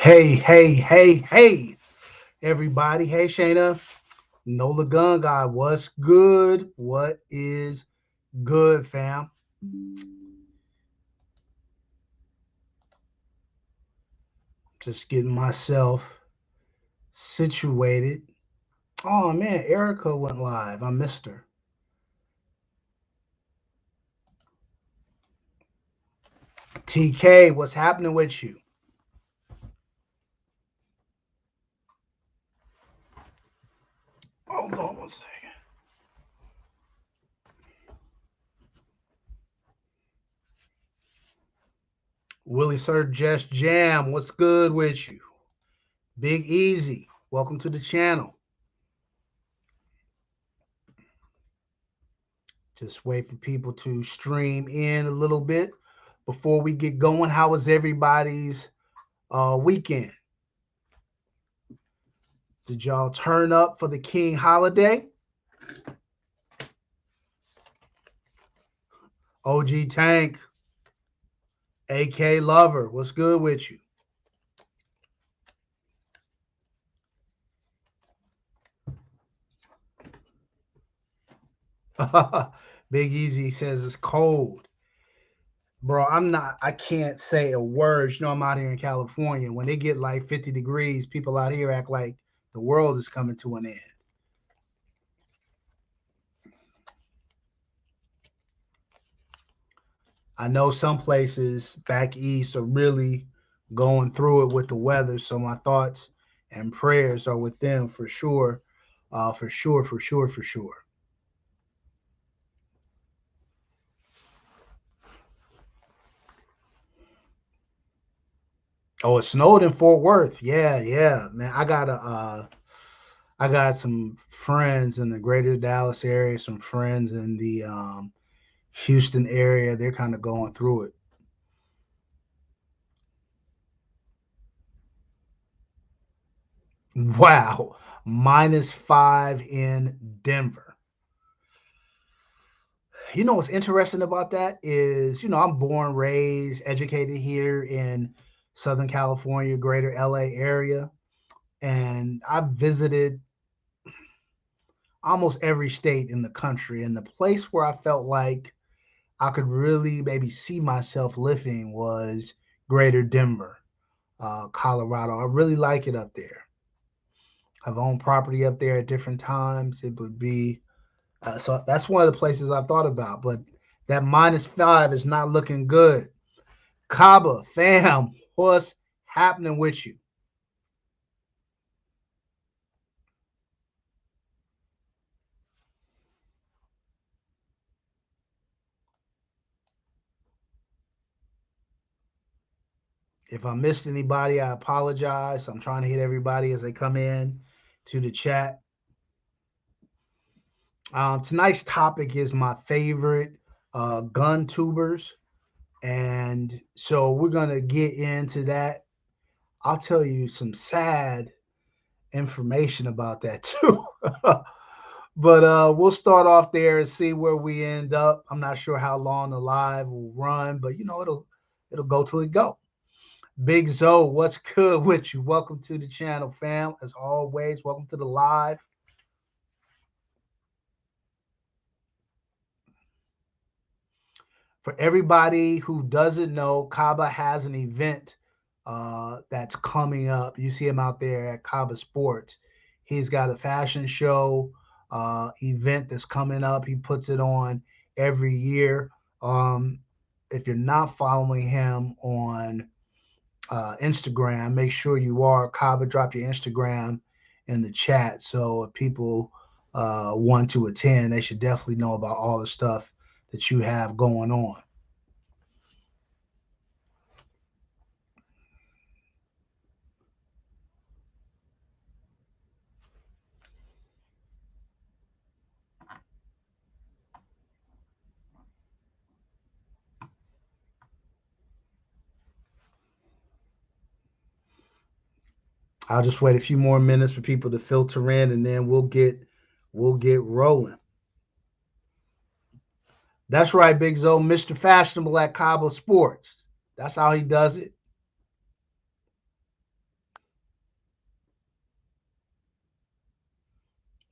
Hey, everybody. Hey, Shayna. Nola Gun Guy. What's good? What is good, fam? Just getting myself situated. Oh, man. Erica went live. I missed her. TK, what's happening with you? Hold on one second. Willie Sir Just Jam, what's good with you? Big Easy, welcome to the channel. Just wait for people to stream in a little bit before we get going. How was everybody's weekend? Did y'all turn up for the King holiday? OG Tank, AK Lover, what's good with you? Big Easy says it's cold. Bro, I can't say a word. You know, I'm out here in California. When they get like 50 degrees, people out here act like the world is coming to an end. I know some places back east are really going through it with the weather. So my thoughts and prayers are with them for sure. For sure. Oh, it snowed in Fort Worth. Yeah, man. I got some friends in the greater Dallas area, some friends in the Houston area. They're kind of going through it. Wow. -5 in Denver. You know what's interesting about that is, I'm born, raised, educated here in Southern California, greater LA area. And I've visited almost every state in the country. And the place where I felt like I could really maybe see myself living was greater Denver, Colorado. I really like it up there. I've owned property up there at different times. It would be so that's one of the places I've thought about, but that -5 is not looking good. Kaba, fam, what's happening with you? If I missed anybody, I apologize. I'm trying to hit everybody as they come in to the chat. Tonight's topic is my favorite gun tubers. And so we're going to get into that. I'll tell you some sad information about that too. But we'll start off there and see where we end up. I'm not sure how long the live will run, but it'll go till it go. Big Zoe, what's good with you? Welcome to the channel, fam. As always, welcome to the live. For everybody who doesn't know, Kaba has an event that's coming up. You see him out there at Kaba Sports. He's got a fashion show event that's coming up. He puts it on every year. If you're not following him on Instagram, make sure you are. Kaba, drop your Instagram in the chat. So if people want to attend, they should definitely know about all the stuff that you have going on. I'll just wait a few more minutes for people to filter in, and then we'll get rolling. That's right, Big Zo, Mr. Fashionable at Cabo Sports. That's how he does it.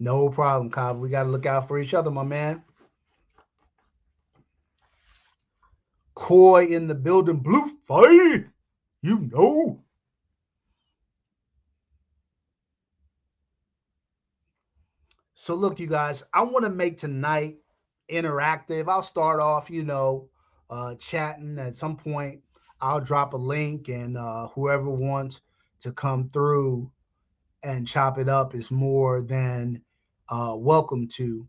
No problem, Kava. We got to look out for each other, my man. Koi in the building. Blue fight. You know. So look, you guys, I want to make tonight interactive. I'll start off, chatting. At some point, I'll drop a link, and whoever wants to come through and chop it up is more than welcome to.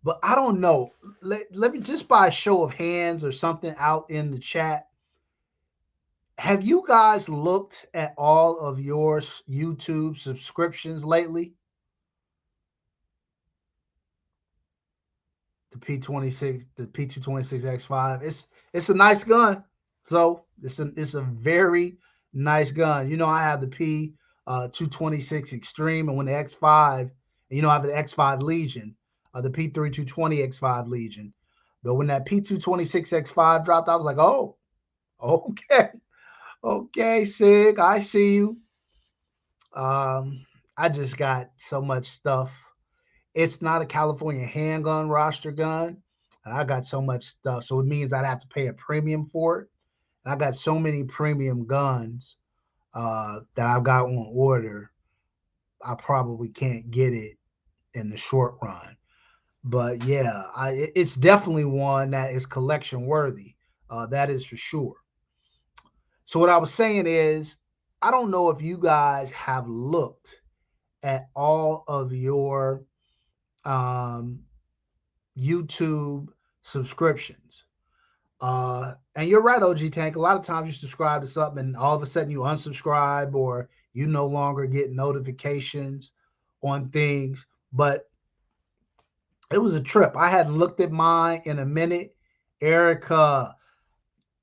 But I don't know. Let me just by a show of hands or something out in the chat. Have you guys looked at all of your YouTube subscriptions lately? The P26, the P226X5. It's a nice gun. So it's a very nice gun. I have the P226 Extreme, and when the X5, and I have the X5 Legion, the P3220 X5 Legion. But when that P226 X5 dropped, I was like, oh, okay, okay, Sig, I see you. I just got so much stuff. It's not a California handgun roster gun. And I got so much stuff. So it means I'd have to pay a premium for it. And I got so many premium guns that I've got on order. I probably can't get it in the short run. But yeah, it's definitely one that is collection worthy. That is for sure. So what I was saying is, I don't know if you guys have looked at all of your um, YouTube subscriptions. And you're right, OG Tank. A lot of times you subscribe to something and all of a sudden you unsubscribe or you no longer get notifications on things. But it was a trip. I hadn't looked at mine in a minute. Erica,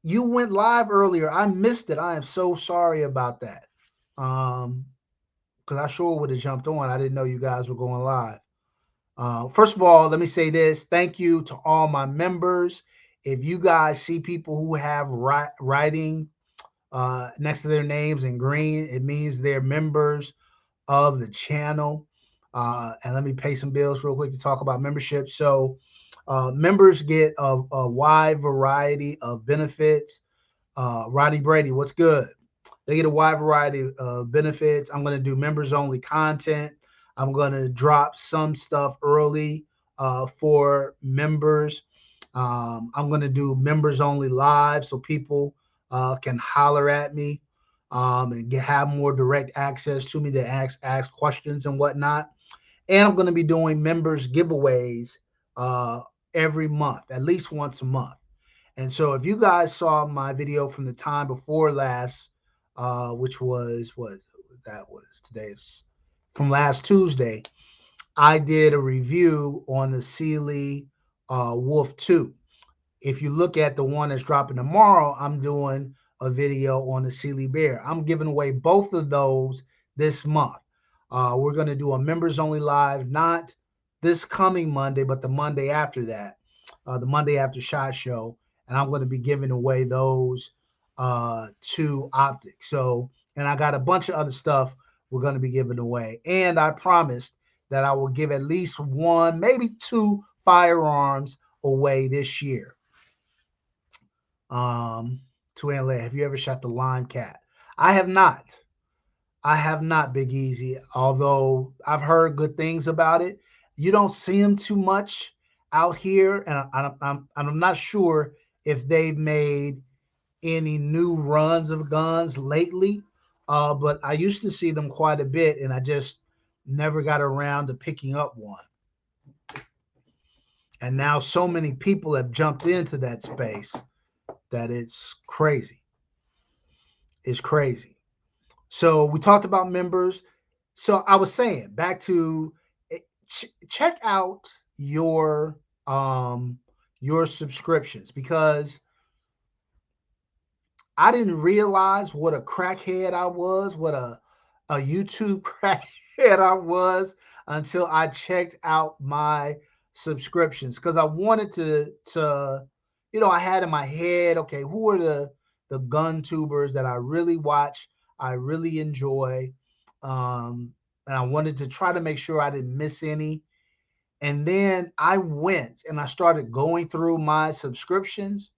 you went live earlier. I missed it. I am so sorry about that. Because I sure would have jumped on. I didn't know you guys were going live. First of all, let me say this. Thank you to all my members. If you guys see people who have writing next to their names in green, it means they're members of the channel. And let me pay some bills real quick to talk about membership. So members get a wide variety of benefits. Rodney Brady, what's good? They get a wide variety of benefits. I'm going to do members only content. I'm going to drop some stuff early for members. I'm going to do members only live so people can holler at me and have more direct access to me to ask questions and whatnot. And I'm going to be doing members giveaways every month, at least once a month. And so if you guys saw my video from the time before last, which was what that was today's from last Tuesday, I did a review on the Sealy Wolf 2. If you look at the one that's dropping tomorrow, I'm doing a video on the Sealy Bear. I'm giving away both of those this month. We're going to do a members only live, not this coming Monday, but the Monday after that, the Monday after SHOT Show. And I'm going to be giving away those two optics. So, and I got a bunch of other stuff we're going to be giving away. And I promised that I will give at least one, maybe two firearms away this year. 2A-N-LA, have you ever shot the Lime Cat? I have not. I have not, Big Easy, although I've heard good things about it. You don't see them too much out here, and I'm not sure if they've made any new runs of guns lately, but I used to see them quite a bit, and I just never got around to picking up one. And now so many people have jumped into that space that it's crazy. It's crazy. So we talked about members. So I was saying back to check out your subscriptions, because I didn't realize what a crackhead I was, what a YouTube crackhead I was until I checked out my subscriptions, because I wanted to I had in my head, okay, who are the Guntubers that I really watch, I really enjoy, and I wanted to try to make sure I didn't miss any. And then I went and I started going through my subscriptions.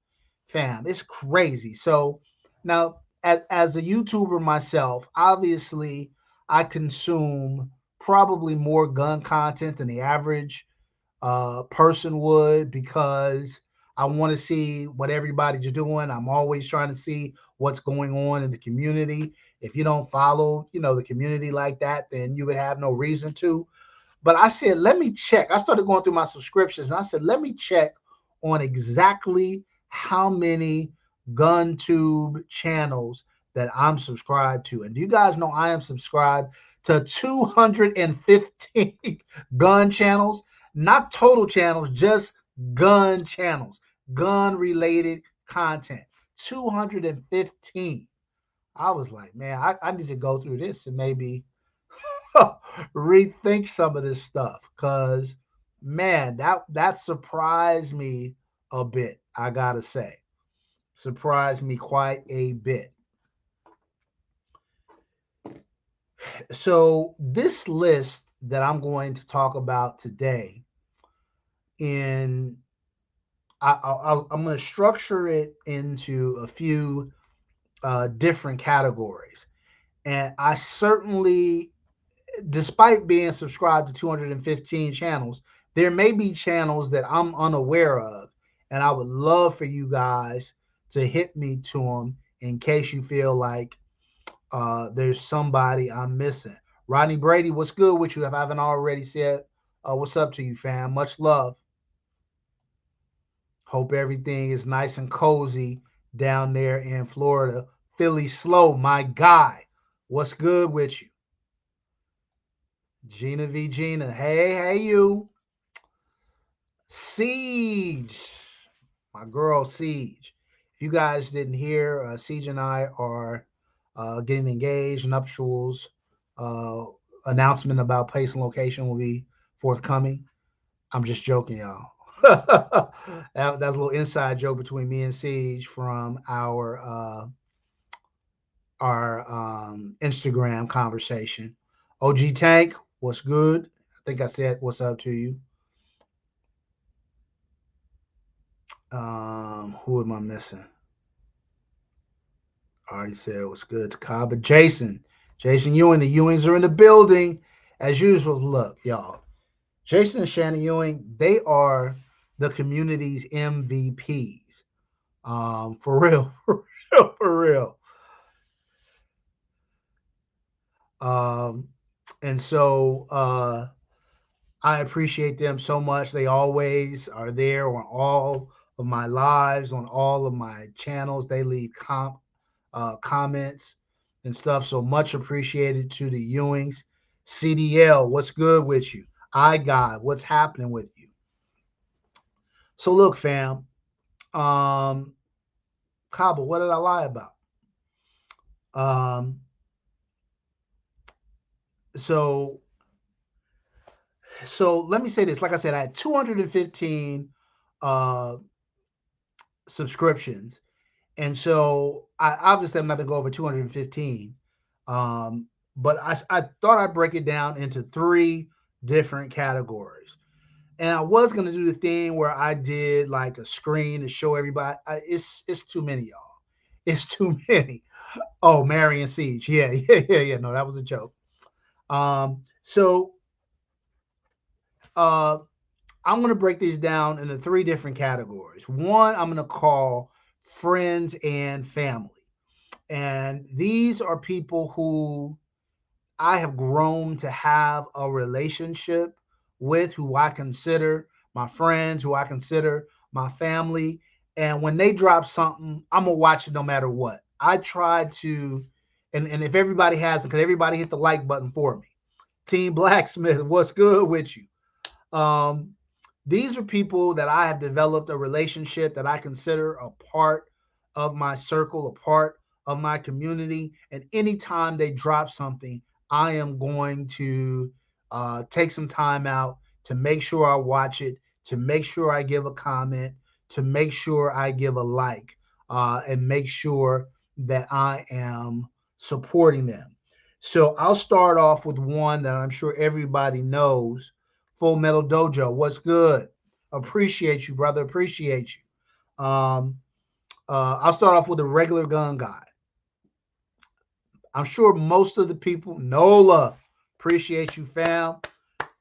Fam, it's crazy. So now, as a YouTuber myself, obviously I consume probably more gun content than the average person would, because I want to see what everybody's doing. I'm always trying to see what's going on in the community. If you don't follow, the community like that, then you would have no reason to. But I said, let me check. I started going through my subscriptions and I said, let me check on exactly how many GunTube channels that I'm subscribed to. And do you guys know I am subscribed to 215 gun channels? Not total channels, just gun channels, gun related content. 215. I was like, man, I need to go through this and maybe rethink some of this stuff, because man, that surprised me a bit. I gotta say, surprised me quite a bit. So this list that I'm going to talk about today, in I'm going to structure it into a few different categories, and I certainly, despite being subscribed to 215 channels, there may be channels that I'm unaware of, and I would love for you guys to hit me to them in case you feel like there's somebody I'm missing. Rodney Brady, what's good with you? If I haven't already said, what's up to you, fam? Much love. Hope everything is nice and cozy down there in Florida. Philly Slow, my guy. What's good with you? Gina V. Gina. Hey, you. Siege. My girl, Siege. If you guys didn't hear, Siege and I are getting engaged. Nuptials announcement about place and location will be forthcoming. I'm just joking, y'all. That's a little inside joke between me and Siege from our Instagram conversation. OG Tank, what's good? I think I said what's up to you. Who am I missing? I already said what's good to Cobb, but Jason Ewing, the Ewings are in the building as usual. Look, y'all, Jason and Shannon Ewing, they are the community's MVPs. For real, for real, for real. And so I appreciate them so much. They always are there on all of my lives, on all of my channels. They leave comments and stuff. So much appreciated to the Ewings. CDL, what's good with you? I God, what's happening with you? So look, fam. Cabo, what did I lie about? Um, so let me say this. Like I said, I had 215 uh subscriptions. And so I obviously I'm not gonna go over 215. But I thought I'd break it down into three different categories. And I was gonna do the thing where I did like a screen to show everybody. It's too many, y'all. It's too many. Oh, Marion Siege. Yeah, yeah. No, that was a joke. So I'm gonna break these down into three different categories. One, I'm gonna call friends and family. And these are people who I have grown to have a relationship with, who I consider my friends, who I consider my family. And when they drop something, I'm going to watch it no matter what. I try to, and if everybody has it, because everybody hit the like button for me. Team Blacksmith, what's good with you? These are people that I have developed a relationship that I consider a part of my circle, a part of my community. And anytime they drop something, I am going to take some time out to make sure I watch it, to make sure I give a comment, to make sure I give a like, and make sure that I am supporting them. So I'll start off with one that I'm sure everybody knows. Full Metal Dojo. What's good? Appreciate you, brother. Appreciate you. I'll start off with a regular gun guy. I'm sure most of the people, Nola, appreciate you, fam.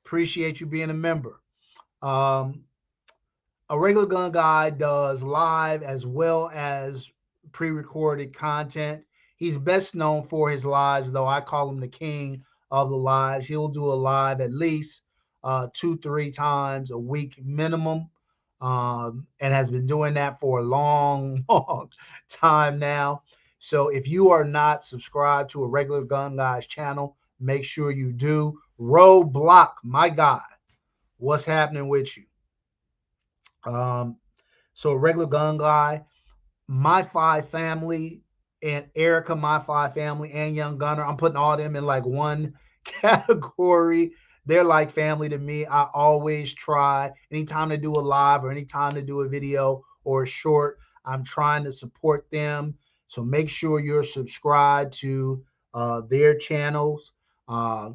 Appreciate you being a member. Um, a regular gun guy does live as well as pre-recorded content. He's best known for his lives, though. I call him the king of the lives. He'll do a live at least 2-3 times a week minimum, and has been doing that for a long, long time now. So if you are not subscribed to a regular gun guy's channel, make sure you do. Roadblock, my guy, what's happening with you? Um, so a regular gun guy, my five family, and Erica, my five family, and Young Gunner. I'm putting all them in like one category. They're like family to me. I always try, anytime to do a live or anytime to do a video or a short, I'm trying to support them. So make sure you're subscribed to their channels. Uh,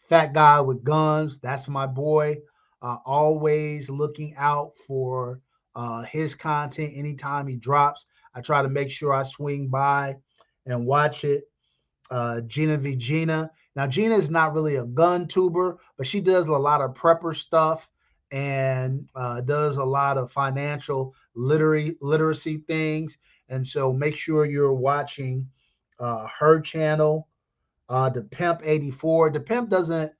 Fat Guy with Guns, that's my boy. Always looking out for his content anytime he drops. I try to make sure I swing by and watch it. Gina V. Gina. Now, Gina is not really a gun tuber, but she does a lot of prepper stuff and does a lot of financial literacy things. And so make sure you're watching her channel. The Pimp 84. The Pimp doesn't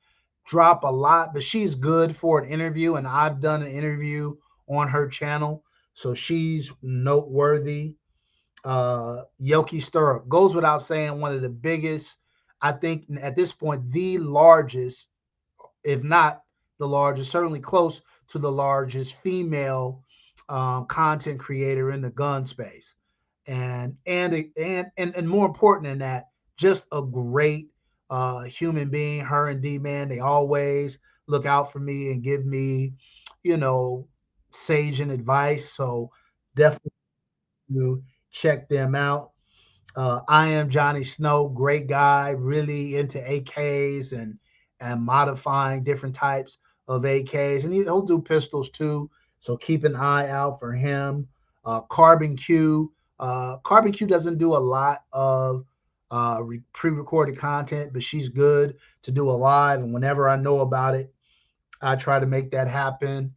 drop a lot, but she's good for an interview, and I've done an interview on her channel, so she's noteworthy. Yoki Stirrup goes without saying, one of the biggest, I think at this point, the largest, if not the largest, certainly close to the largest female content creator in the gun space, and more important than that, just a great human being. Her and D Man, they always look out for me and give me, you know, sage and advice. So definitely check them out. I am Johnny Snow, great guy, really into AKs and modifying different types of AKs, and he'll do pistols too. So keep an eye out for him. Carbon Q. Carbon Q doesn't do a lot of pre-recorded content, but she's good to do a live. And whenever I know about it, I try to make that happen.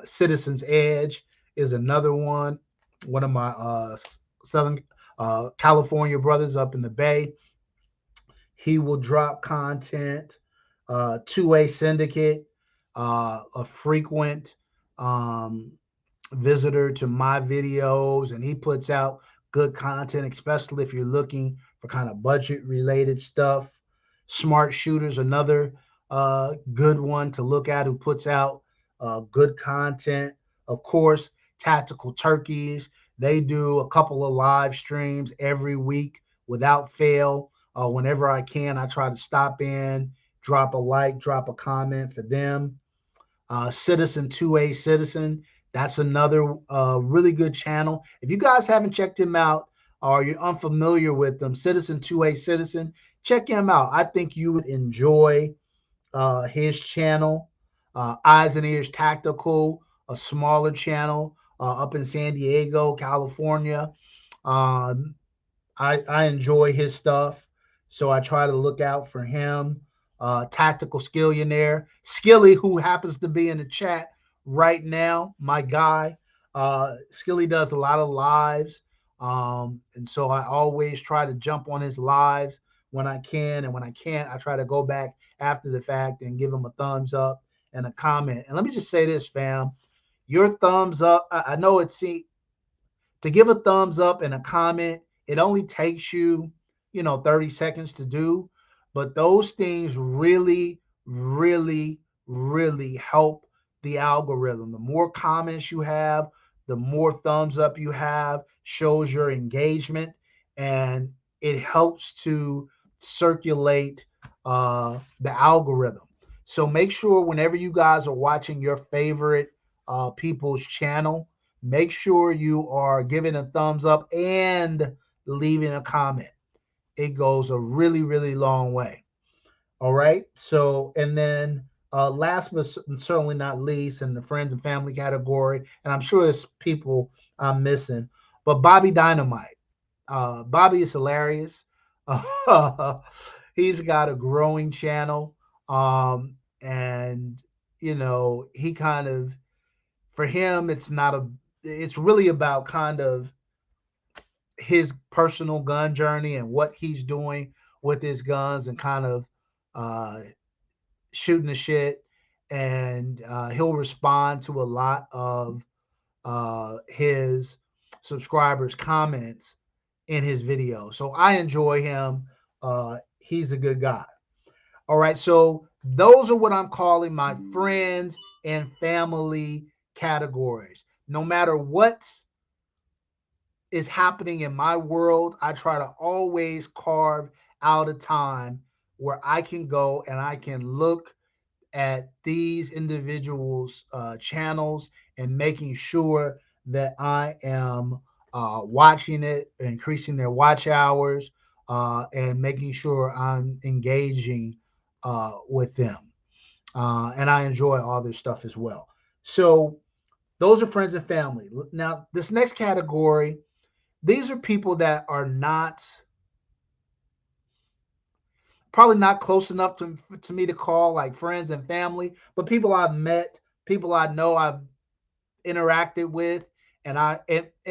Citizens Edge is another one. One of my Southern California brothers up in the Bay. He will drop content. 2A Syndicate, a frequent um, visitor to my videos, and he puts out good content, especially if you're looking for kind of budget related stuff. Smart Shooters, another good one to look at, who puts out good content. Of course, Tactical Turkeys, they do a couple of live streams every week without fail. Whenever I can, I try to stop in, drop a like, drop a comment for them. Citizen 2A Citizen, that's another really good channel. If you guys haven't checked him out or you're unfamiliar with them, Citizen 2A Citizen, check him out. I think you would enjoy his channel. Eyes and Ears Tactical, a smaller channel up in San Diego, California. Um, I enjoy his stuff, so I try to look out for him. Tactical Skillionaire, Skilly, who happens to be in the chat right now, my guy. Skilly does a lot of lives, and so I always try to jump on his lives when I can, and when I can't, I try to go back after the fact and give him a thumbs up and a comment. And let me just say this, fam, your thumbs up. I know it's to give a thumbs up and a comment, it only takes you, 30 seconds to do. But those things really, really, really help the algorithm. The more comments you have, the more thumbs up you have, shows your engagement, and it helps to circulate the algorithm. So make sure whenever you guys are watching your favorite people's channel, make sure you are giving a thumbs up and leaving a comment. it goes a really, really long way. All right. So, and then last but certainly not least, in the friends and family category, and I'm sure there's people I'm missing, but Bobby Dynamite. Bobby is hilarious. He's got a growing channel. And, he kind of, for him, it's really about kind of his personal gun journey and what he's doing with his guns and kind of uh, shooting the shit. And he'll respond to a lot of his subscribers' comments in his video. So I enjoy him. He's a good guy. All right. So those are what I'm calling my friends and family categories. No matter what is happening in my world, I try to always carve out a time where I can go and I can look at these individuals' channels and making sure that I am watching it, increasing their watch hours, and making sure I'm engaging with them. And I enjoy all their stuff as well. So those are friends and family. Now, this next category, these are people that are not probably not close enough to me to call like friends and family, but people I've met, people I know I've interacted with, and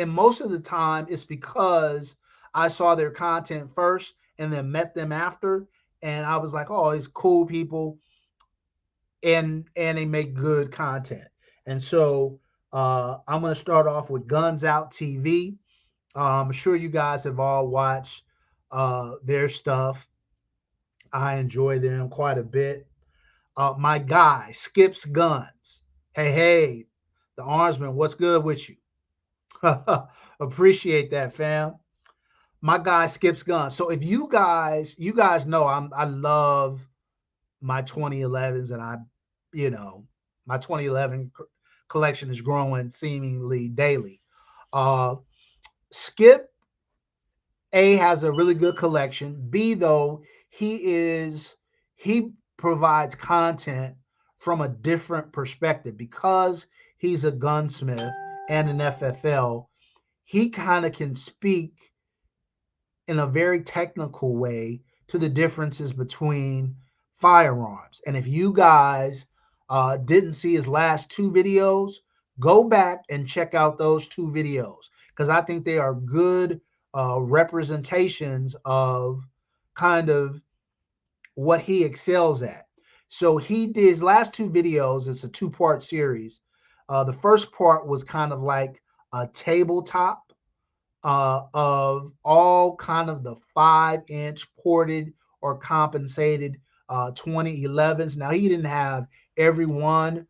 most of the time it's because I saw their content first and then met them after, and I was like, oh, it's cool people, and they make good content. And so I'm going to start off with Guns Out TV. I'm sure you guys have all watched their stuff. I enjoy them quite a bit. My guy, Skips Guns. Hey, hey, the Armsman, what's good with you? Appreciate that, fam. My guy Skips Guns. So if you guys know I love my 2011s, and my 2011 collection is growing seemingly daily. Uh, Skip A has a really good collection. B, though, he provides content from a different perspective because he's a gunsmith and an FFL. He kind of can speak in a very technical way to the differences between firearms. And if you guys didn't see his last two videos, go back and check out those two videos because I think they are good representations of kind of what he excels at. So he did his last two videos. It's a two-part series. The first part was kind of like a tabletop of all kind of the 5-inch ported or compensated 2011s. Now, he didn't have every one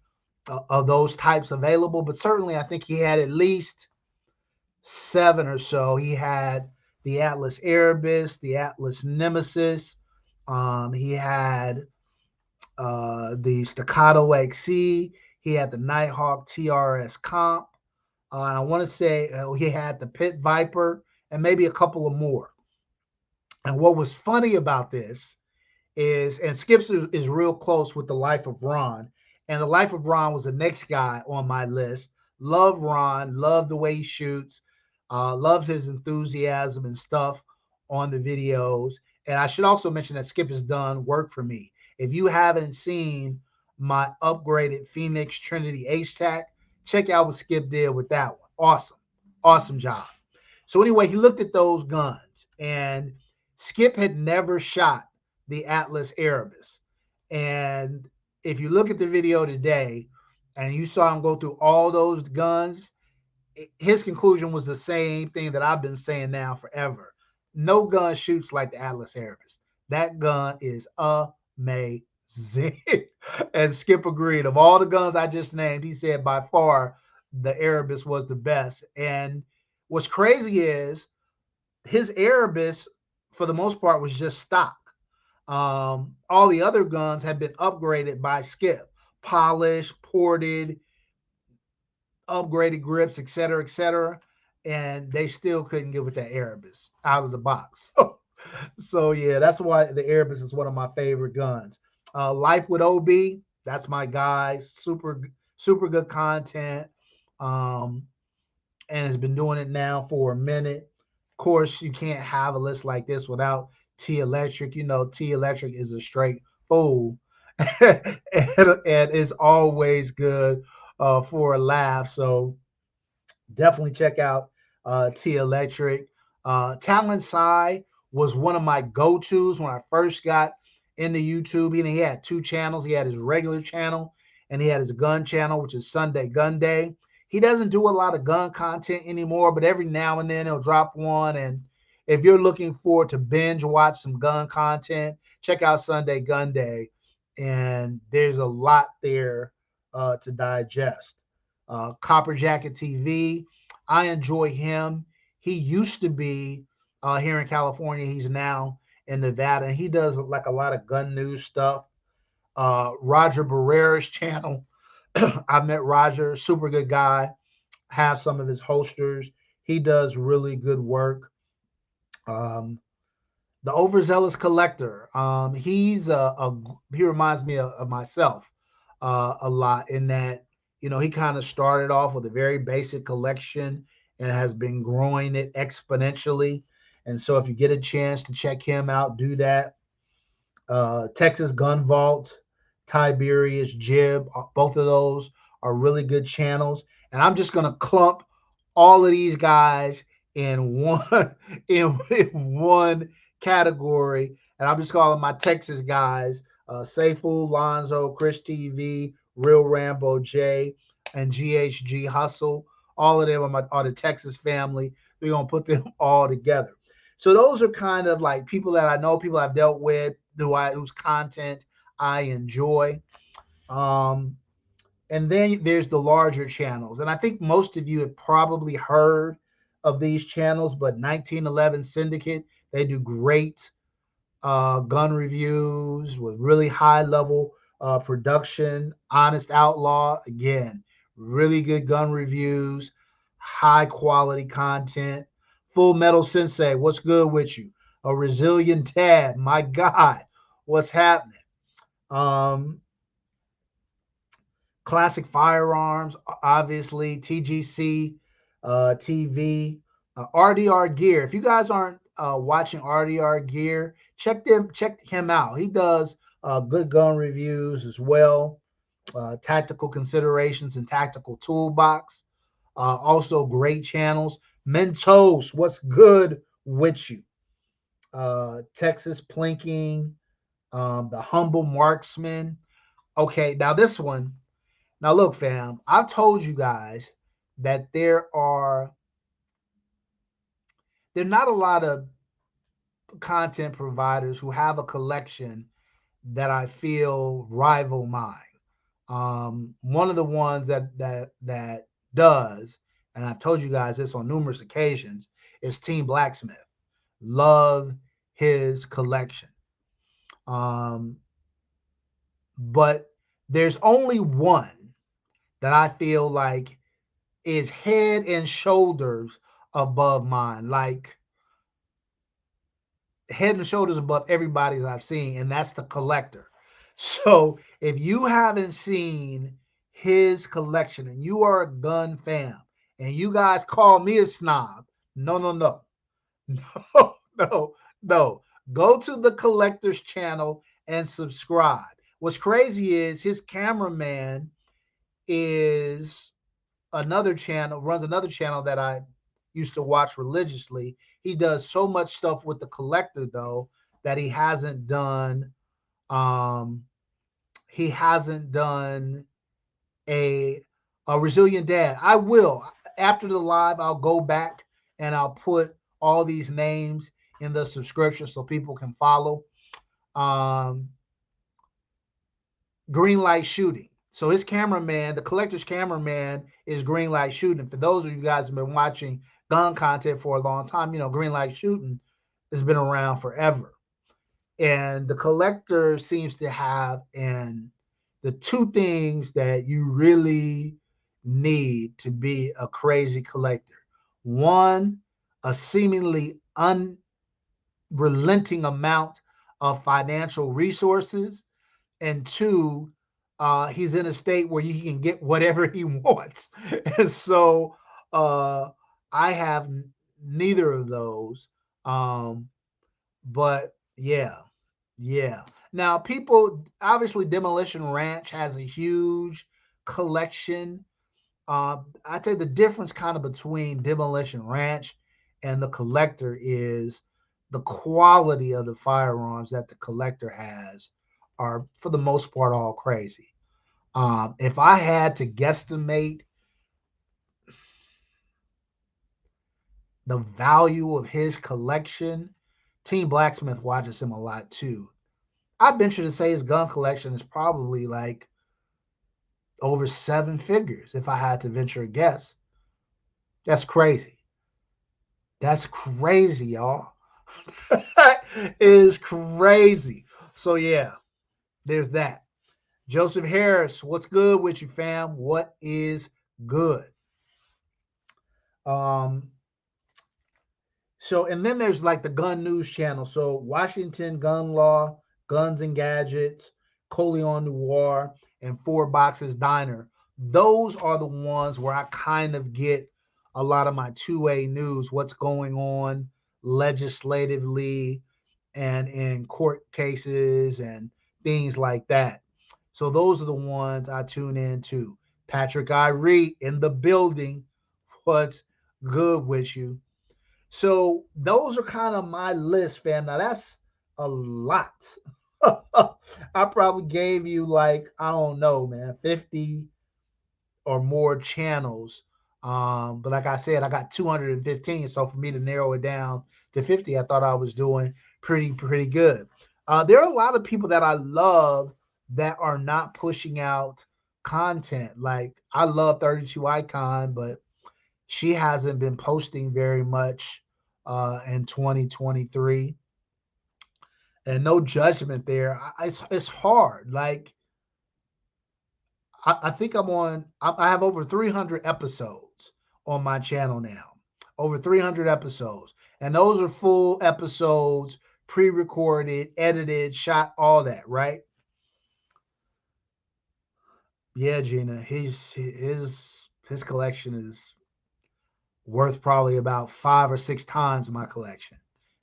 of those types available, but certainly I think he had at least 7 or so. He had the Atlas Erebus, the Atlas Nemesis. He had the Staccato XC. He had the Nighthawk TRS Comp. And I want to say he had the Pit Viper and maybe a couple of more. And what was funny about this and Skips is real close with the Life of Ron. And the Life of Ron was the next guy on my list. Love Ron, love the way he shoots, loves his enthusiasm and stuff on the videos. And I should also mention that Skip has done work for me. If you haven't seen my upgraded Phoenix Trinity HTAC, check out what Skip did with that one. Awesome. Awesome job. So anyway, he looked at those guns, and Skip had never shot the Atlas Erebus. And if you look at the video today and you saw him go through all those guns, his conclusion was the same thing that I've been saying now forever. No gun shoots like the Atlas Erebus. That gun is amazing. And Skip agreed. Of all the guns I just named, he said by far the Erebus was the best. And what's crazy is his Erebus, for the most part, was just stock. All the other guns have been upgraded by Skip, polished, ported, upgraded grips, et cetera, and they still couldn't get with that Erebus out of the box. So yeah, that's why the Erebus is one of my favorite guns. Life with OB, that's my guy. Super good content. Um, and has been doing it now for a minute. Of course, you can't have a list like this without T Electric. You know, T Electric is a straight fool, and is always good for a laugh. So definitely check out T Electric. Talent Side was one of my go tos when I first got into YouTube. And he had two channels. He had his regular channel and he had his gun channel, which is Sunday Gun Day. He doesn't do a lot of gun content anymore, but every now and then he'll drop one. And if you're looking forward to binge watch some gun content, check out Sunday Gun Day. And there's a lot there to digest. Copper Jacket TV. I enjoy him. He used to be here in California. He's now in Nevada, and he does like a lot of gun news stuff. Roger Barrera's channel. I've met Roger, super good guy. Have some of his holsters. He does really good work. Um, the overzealous collector. He reminds me of myself a lot in that he kind of started off with a very basic collection and has been growing it exponentially. And so if you get a chance to check him out, do that. Texas Gun Vault, Tiberius Jib, both of those are really good channels. And I'm just gonna clump all of these guys in one in one category, and I'm just calling my Texas guys: Seifu, Lonzo, Chris TV, Real Rambo J, and GHG Hustle. All of them are the Texas family. We're gonna put them all together. So those are kind of like people that I know, people I've dealt with, whose content I enjoy. Um, and then there's the larger channels. And I think most of you have probably heard of these channels, but 1911 Syndicate, they do great gun reviews with really high level production. Honest Outlaw, again, really good gun reviews, high quality content. Full Metal Sensei, what's good with you? A Resilient Dad, my God, what's happening? Um, Classic Firearms, obviously, TGC TV, RDR Gear. If you guys aren't watching RDR Gear, check him out. He does good gun reviews as well, tactical considerations and tactical toolbox. Also, great channels. Mentos, what's good with you? Texas Plinking, the Humble Marksman. Okay, now this one. Now, look, fam, I've told you guys that there are not a lot of content providers who have a collection that I feel rival mine. One of the ones that does, and I've told you guys this on numerous occasions, is Team Blacksmith. Love his collection. Um, but there's only one that I feel like is head and shoulders above mine, like head and shoulders above everybody's I've seen, and that's the collector. So if you haven't seen his collection and you are a gun fan and you guys call me a snob, no, no, no, no, no, no. Go to the collector's channel and subscribe. What's crazy is his cameraman is runs another channel that I used to watch religiously. He does so much stuff with the collector though that um he hasn't done a resilient dad. I will after the live I'll go back and I'll put all these names in the subscription so people can follow. Um Green Light Shooting. So his cameraman, the collector's cameraman, is Green Light Shooting. For those of you guys who have been watching gun content for a long time, Green Light Shooting has been around forever. And the collector seems to have the two things that you really need to be a crazy collector. One, a seemingly relenting amount of financial resources, and two, he's in a state where he can get whatever he wants. And so I have neither of those. Um, but yeah. Now, people obviously, Demolition Ranch has a huge collection. I'd say the difference kind of between Demolition Ranch and the collector is the quality of the firearms that the collector has are, for the most part, all crazy. If I had to guesstimate the value of his collection, Team Blacksmith watches him a lot too. I venture to say his gun collection is probably like over seven figures if I had to venture a guess. That's crazy. That's crazy, y'all. That is crazy. So yeah, there's that. Joseph Harris, what's good with you, fam? What is good? Um, so and then there's like the gun news channel. So Washington Gun Law, Guns and Gadgets, Coleon Noir, and Four Boxes Diner. Those are the ones where I kind of get a lot of my 2A news, what's going on legislatively and in court cases and things like that. So those are the ones I tune into. Patrick Irie in the building. What's good with you? So those are kind of my list, fam. Now that's a lot. I probably gave you like, I don't know, man, 50 or more channels. But like I said, I got 215. So for me to narrow it down to 50, I thought I was doing pretty good. There are a lot of people that I love that are not pushing out content. Like I love 32 Icon, but she hasn't been posting very much in 2023. And no judgment there. It's hard. Like I think I have over 300 episodes on my channel now. Over 300 episodes. And those are full episodes, pre recorded, edited, shot, all that, right? Yeah, Gina. His collection is worth probably about 5 or 6 times my collection.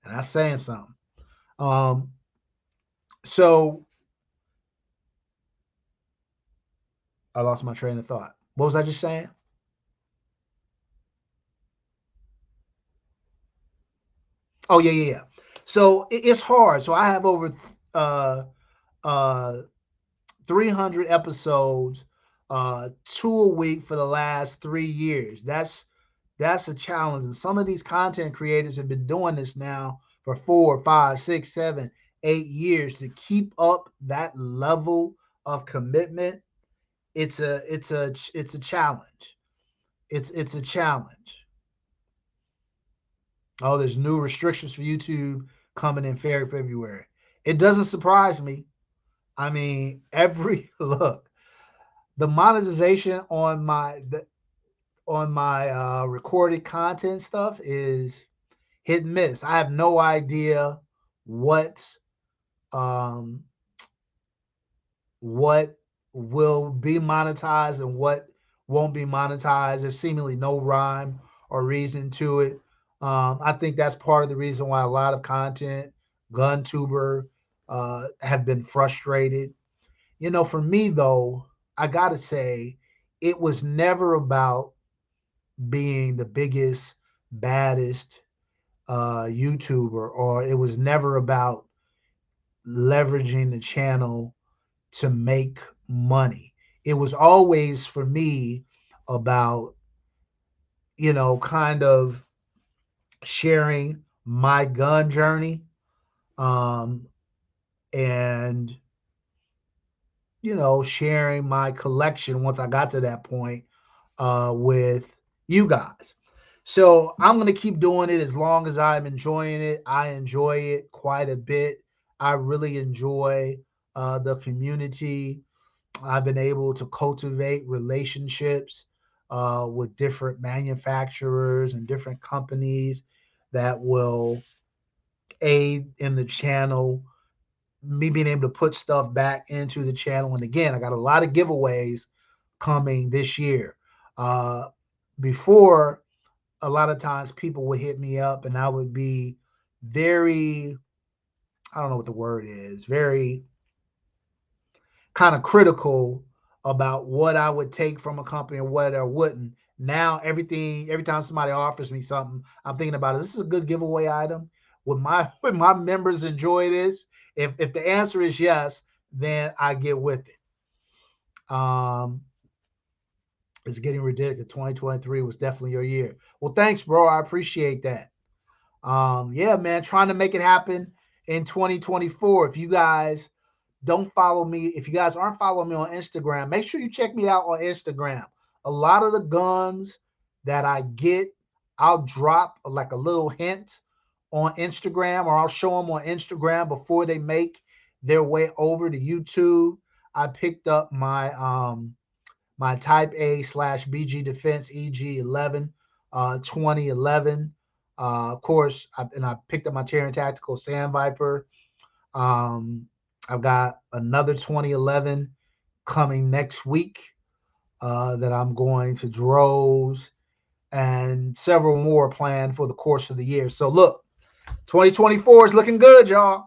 And that's saying something. Um, so I lost my train of thought. What was I just saying? Oh yeah. So it's hard. So I have over uh uh 300 episodes, two a week for the last 3 years. That's a challenge. And some of these content creators have been doing this now for 4, 5, 6, 7, 8 years to keep up that level of commitment. It's a challenge. It's a challenge. Oh, there's new restrictions for YouTube coming in February. It doesn't surprise me. I mean, every look, the monetization on my recorded content stuff is hit and miss. I have no idea what um, what will be monetized and what won't be monetized. There's seemingly no rhyme or reason to it. I think that's part of the reason why a lot of content, Guntuber, have been frustrated. You know, for me though, I gotta say, it was never about being the biggest, baddest YouTuber, or it was never about leveraging the channel to make money. It was always for me about, kind of sharing my gun journey, um, and, sharing my collection once I got to that point with you guys. So I'm going to keep doing it as long as I'm enjoying it. I enjoy it quite a bit. I really enjoy the community. I've been able to cultivate relationships with different manufacturers and different companies that will aid in the channel, me being able to put stuff back into the channel. And again, I got a lot of giveaways coming this year. Uh, Before, a lot of times people would hit me up and I would be very, I don't know what the word is, very kind of critical about what I would take from a company and what I wouldn't. Now every time somebody offers me something, I'm thinking about, is this a good giveaway item? Would my members enjoy this? If the answer is yes, then I get with it. It's getting ridiculous. 2023 was definitely your year. Well, thanks, bro. I appreciate that. Yeah, man, trying to make it happen in 2024. If you guys don't follow me, if you guys aren't following me on Instagram, make sure you check me out on Instagram. A lot of the guns that I get, I'll drop like a little hint on Instagram, or I'll show them on Instagram before they make their way over to YouTube. I picked up my Type A / BG Defense EG11 2011. Of course, I picked up my Terran Tactical Sand Viper. I've got another 2011 coming next week that I'm going to Droz, and several more planned for the course of the year. So look, 2024 is looking good, y'all.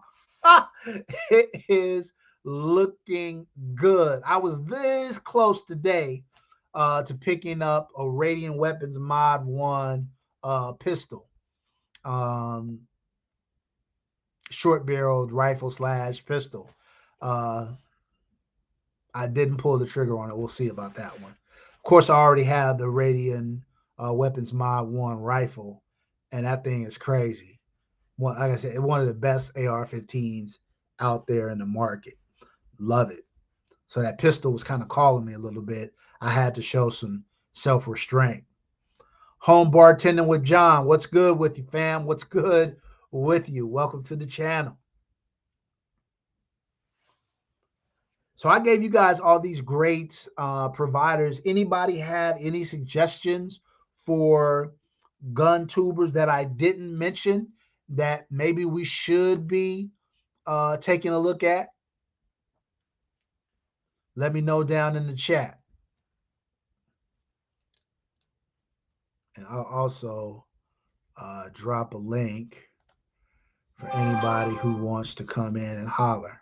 It is looking good. I was this close today to picking up a Radiant Weapons Mod 1 pistol. Short-barreled rifle / pistol. I didn't pull the trigger on it. We'll see about that one. Of course, I already have the Radiant Weapons Mod 1 rifle, and that thing is crazy. Like I said, one of the best AR-15s out there in the market. Love it. So that pistol was kind of calling me a little bit. I had to show some self-restraint. Home bartending with John. What's good with you, fam? What's good with you? Welcome to the channel. So I gave you guys all these great providers. Anybody have any suggestions for Guntubers that I didn't mention that maybe we should be taking a look at? Let me know down in the chat. And I'll also drop a link for anybody who wants to come in and holler.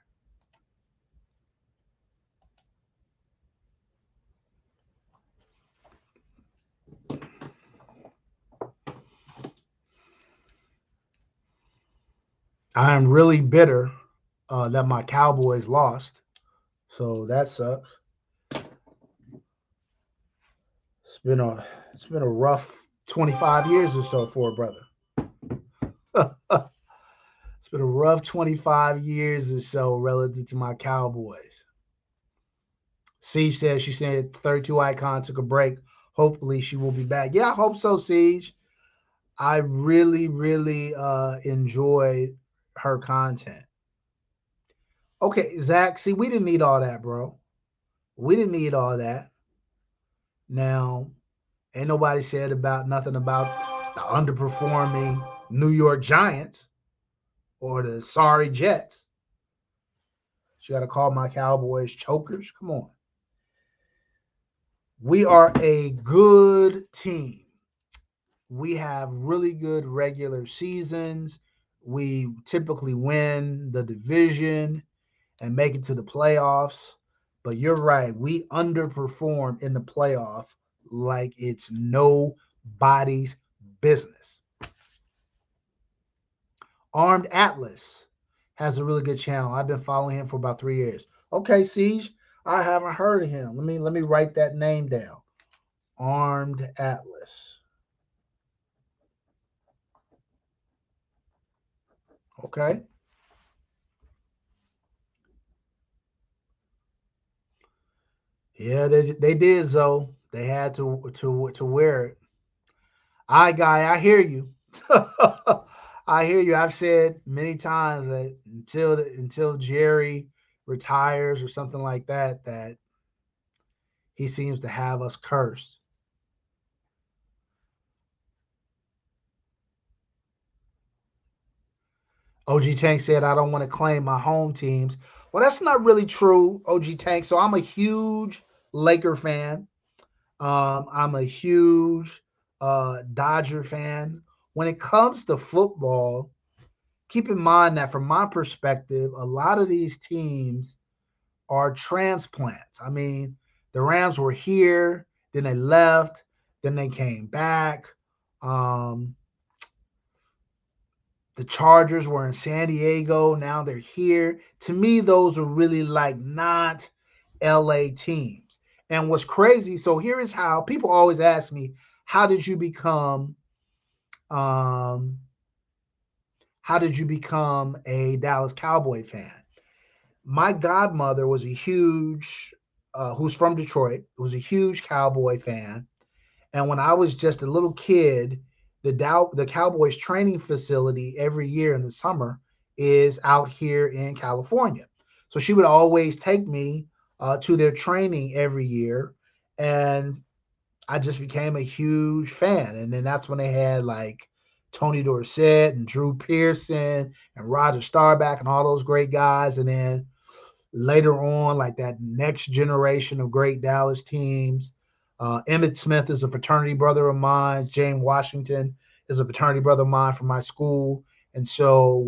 I am really bitter that my Cowboys lost, so that sucks. It's been a rough 25 years or so for a brother. It's been a rough 25 years or so relative to my Cowboys. Siege says, she said 32 Icon took a break. Hopefully she will be back. Yeah, I hope so, Siege. I really, really enjoyed her content. Okay, Zach, see, we didn't need all that, bro. We didn't need all that. Now, ain't nobody said nothing about the underperforming New York Giants or the sorry Jets. You got to call my Cowboys chokers? Come on. We are a good team. We have really good regular seasons. We typically win the division and make it to the playoffs. But you're right. We underperform in the playoff like it's nobody's business. Armed Atlas has a really good channel. I've been following him for about 3 years. Okay, Siege, I haven't heard of him. Let me write that name down. Armed Atlas. Okay. Yeah, they did, Zoe. They had to wear it. Guy, I hear you. I hear you. I've said many times that until Jerry retires or something like that, that he seems to have us cursed. OG Tank said, I don't want to claim my home teams. Well, that's not really true, OG Tank. So I'm a huge Laker fan. I'm a huge Dodger fan. When it comes to football, keep in mind that from my perspective, a lot of these teams are transplants. I mean, the Rams were here, then they left, then they came back. Um, the Chargers were in San Diego, now they're here. To me, those are really like not LA teams. And what's crazy, so here is how people always ask me, how did you become um how did you become a Dallas Cowboy fan? My godmother was a huge who's from Detroit, was a huge Cowboy fan. And when I was just a little kid, the Cowboys training facility every year in the summer is out here in California. So she would always take me to their training every year, and I just became a huge fan. And then that's when they had like Tony Dorsett and Drew Pearson and Roger Staubach and all those great guys. And then later on, like that next generation of great Dallas teams. Emmitt Smith is a fraternity brother of mine. James Washington is a fraternity brother of mine from my school. And so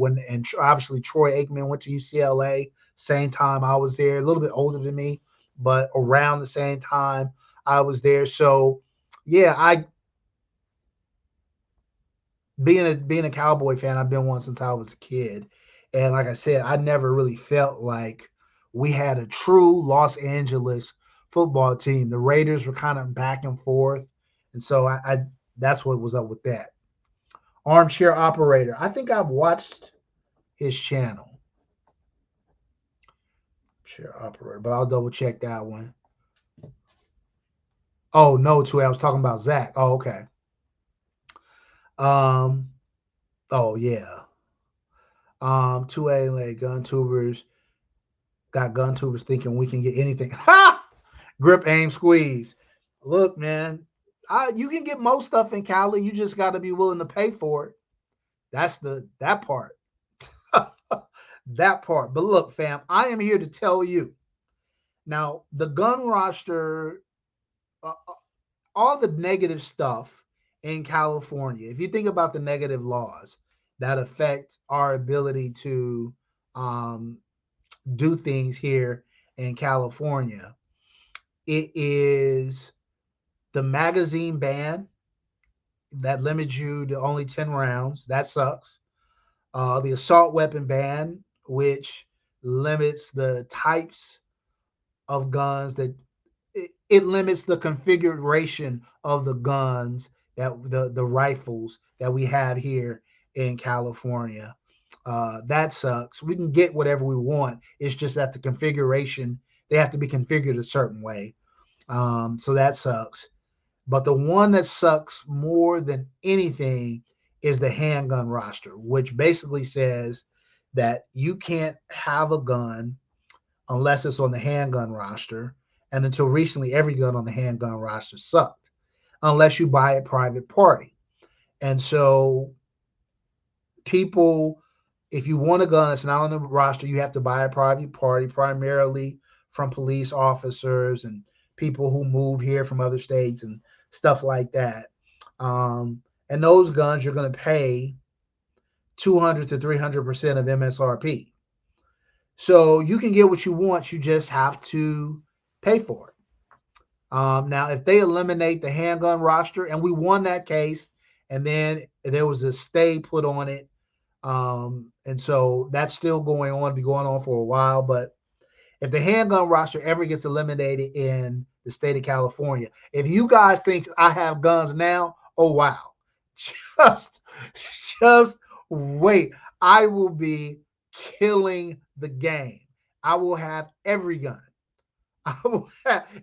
obviously Troy Aikman went to UCLA, same time I was there, a little bit older than me, but around the same time I was there. So yeah, I being a Cowboy fan, I've been one since I was a kid. And like I said, I never really felt like we had a true Los Angeles football team. The Raiders were kind of back and forth. And so I that's what was up with that. Armchair Operator. I think I've watched his channel. Chair Operator, but I'll double check that one. Oh no, 2A. I was talking about Zach. Oh, okay. Um, oh yeah. 2A-N-LA Guntubers. Got Guntubers thinking we can get anything. Ha! Grip, aim, squeeze. Look, man, you can get most stuff in Cali. You just got to be willing to pay for it. That's that part. That part. But look, fam, I am here to tell you. Now, the gun roster, all the negative stuff in California, if you think about the negative laws that affect our ability to um, do things here in California, it is the magazine ban that limits you to only 10 rounds. That sucks. The assault weapon ban, which limits the types of guns that it limits the configuration of the guns that the rifles that we have here in California. That sucks. We can get whatever we want. It's just that the configuration, they have to be configured a certain way. So that sucks. But the one that sucks more than anything is the handgun roster, which basically says that you can't have a gun unless it's on the handgun roster. And until recently, every gun on the handgun roster sucked, unless you buy a private party. And so people, if you want a gun that's not on the roster, you have to buy a private party, primarily from police officers and people who move here from other states and stuff like that. And those guns you're going to pay 200 to 300% of MSRP. So you can get what you want. You just have to pay for it. Now, if they eliminate the handgun roster, and we won that case, and then there was a stay put on it, and so that's still going on, be going on for a while. But if the handgun roster ever gets eliminated in the state of California, if you guys think I have guns now, oh wow, just just wait. I will be killing the game. I will have every gun.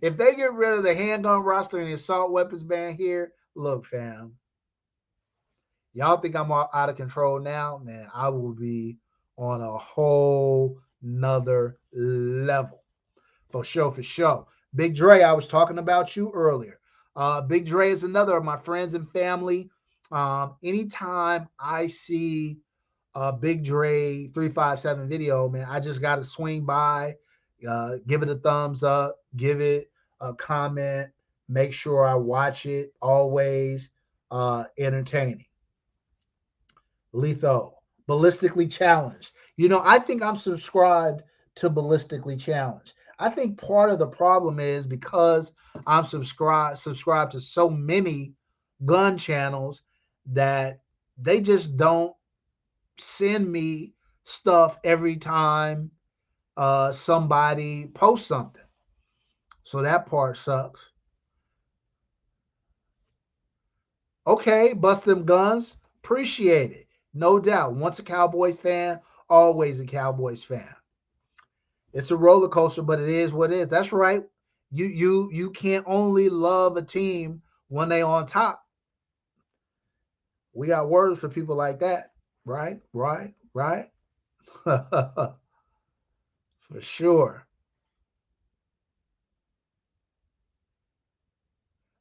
If they get rid of the handgun roster and the assault weapons ban here, look, fam, y'all think I'm out of control now? Man, I will be on a whole nother level. For sure, for sure. Big Dre, I was talking about you earlier. Big Dre is another of my friends and family. Anytime I see Big Dre 357 video, man, I just got to swing by, give it a thumbs up, give it a comment, make sure I watch it. Always entertaining. Lethal, ballistically challenged. I think I'm subscribed to ballistically challenged. I think part of the problem is because I'm subscribed to so many gun channels that they just don't send me stuff every time somebody posts something. So that part sucks. Okay, bust them guns. Appreciate it. No doubt. Once a Cowboys fan, always a Cowboys fan. It's a roller coaster, but it is what it is. That's right. You can't only love a team when they on top. We got words for people like that. Right, right, right. For sure.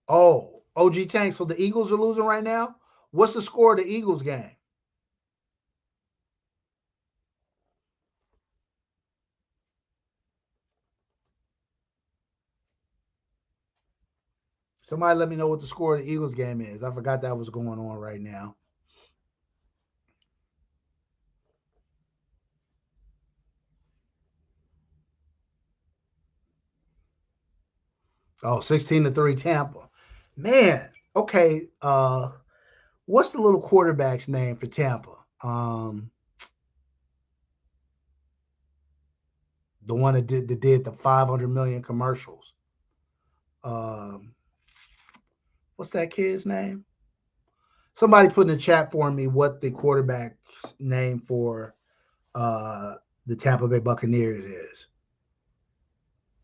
Oh, OG Tank. So the Eagles are losing right now? What's the score of the Eagles game? Somebody let me know what the score of the Eagles game is. I forgot that was going on right now. Oh, 16-3 Tampa. Man, okay. What's the little quarterback's name for Tampa? The one that did the 500 million commercials. Um, what's that kid's name? Somebody put in the chat for me what the quarterback's name for the Tampa Bay Buccaneers is.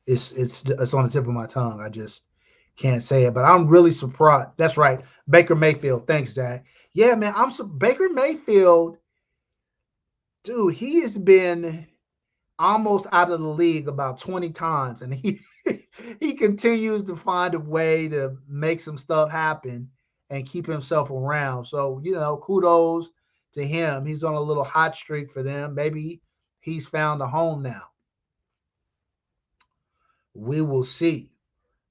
It's on the tip of my tongue. I just can't say it, but I'm really surprised. That's right, Baker Mayfield. Thanks, Zach. Yeah, man, Baker Mayfield, dude. He has been almost out of the league about 20 times, and he he continues to find a way to make some stuff happen and keep himself around. So kudos to him. He's on a little hot streak for them. Maybe he's found a home now. We will see.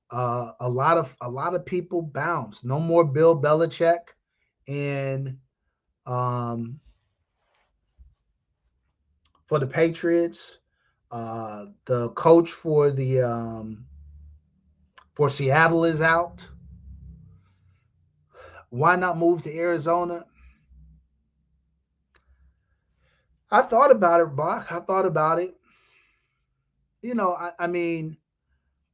A lot of people bounce. No more Bill Belichick, and um, for the Patriots, the coach for Seattle is out. Why not move to Arizona? I thought about it, Bach. I thought about it. I mean,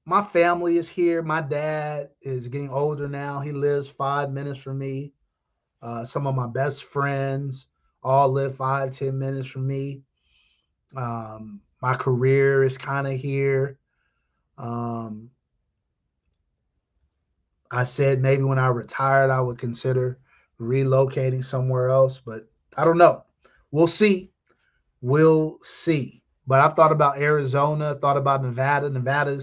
my family is here. My dad is getting older now. He lives 5 minutes from me. Some of my best friends all live 5-10 minutes from me. My career is kind of here. Um, I said maybe when I retired, I would consider relocating somewhere else, but I don't know. We'll see. We'll see. But I've thought about Arizona, thought about Nevada.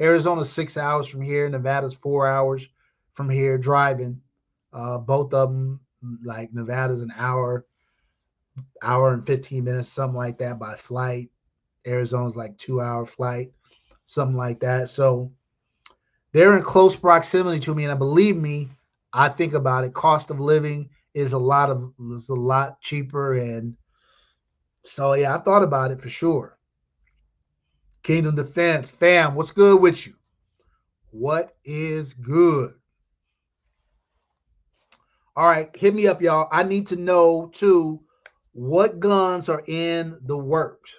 Arizona's 6 hours from here. Nevada's 4 hours from here driving. Both of them, like Nevada's an hour and 15 minutes, something like that by flight. Arizona's like 2 hour flight, something like that. So they're in close proximity to me, and believe me, I think about it. Cost of living is a lot cheaper, and so yeah, I thought about it for sure. Kingdom Defense, fam, what's good with you? What is good? All right, hit me up, y'all. I need to know too what guns are in the works.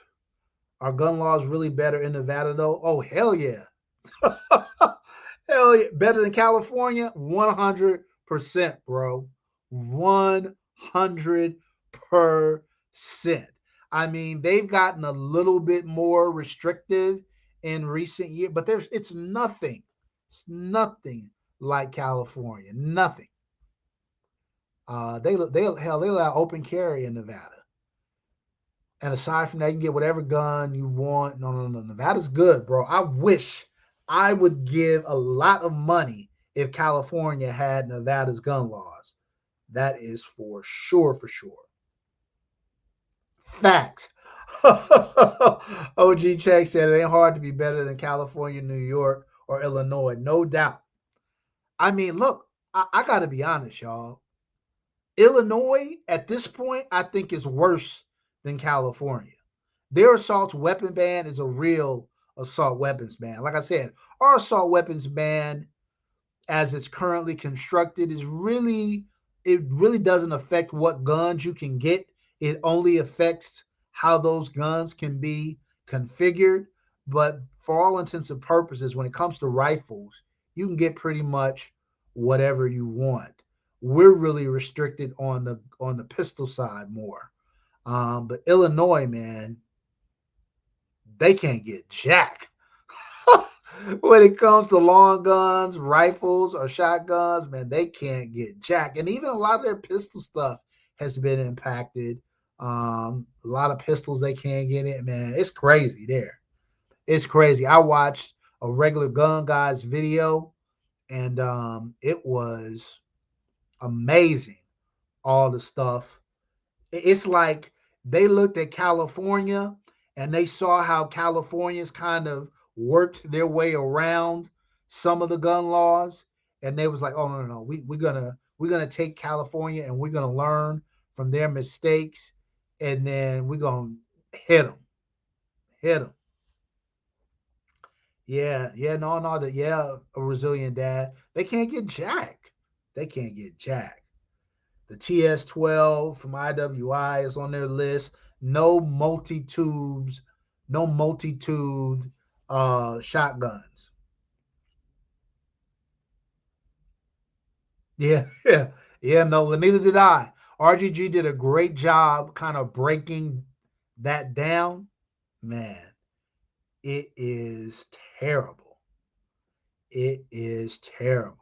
Are gun laws really better in Nevada though? Oh hell yeah. Hell yeah. Better than California? 100%, bro. 100%. I mean, they've gotten a little bit more restrictive in recent years, but it's nothing. It's nothing like California. Nothing. They allow open carry in Nevada. And aside from that, you can get whatever gun you want. No, no, no. Nevada's good, bro. I wish I would give a lot of money if California had Nevada's gun laws. That is for sure, for sure. Facts. OG Check said it ain't hard to be better than California, New York, or Illinois. No doubt. I mean, look, I got to be honest, y'all. Illinois, at this point, I think is worse than California. Their assault weapon ban is a real assault weapons ban. Like I said, our assault weapons ban, as it's currently constructed, is really, it really doesn't affect what guns you can get. It only affects how those guns can be configured. But for all intents and purposes, when it comes to rifles, you can get pretty much whatever you want. We're really restricted on the pistol side more. But Illinois, man, they can't get jack. When it comes to long guns, rifles, or shotguns, man, they can't get jack. And even a lot of their pistol stuff has been impacted. A lot of pistols they can't get in, man. It's crazy there. It's crazy. I watched a regular gun guy's video, and it was amazing. All the stuff, it's like they looked at California and they saw how Californians kind of worked their way around some of the gun laws, and they was like, "Oh no, we're gonna take California and we're gonna learn from their mistakes, and then we're gonna hit them, hit them." Yeah, yeah, no, that yeah, a resilient dad. They can't get jack. They can't get jack. The TS12 from IWI is on their list. No multi-tubes, no multi-tube shotguns. Yeah, yeah, yeah. No, neither did I. RGG did a great job kind of breaking that down. Man, it is terrible. It is terrible.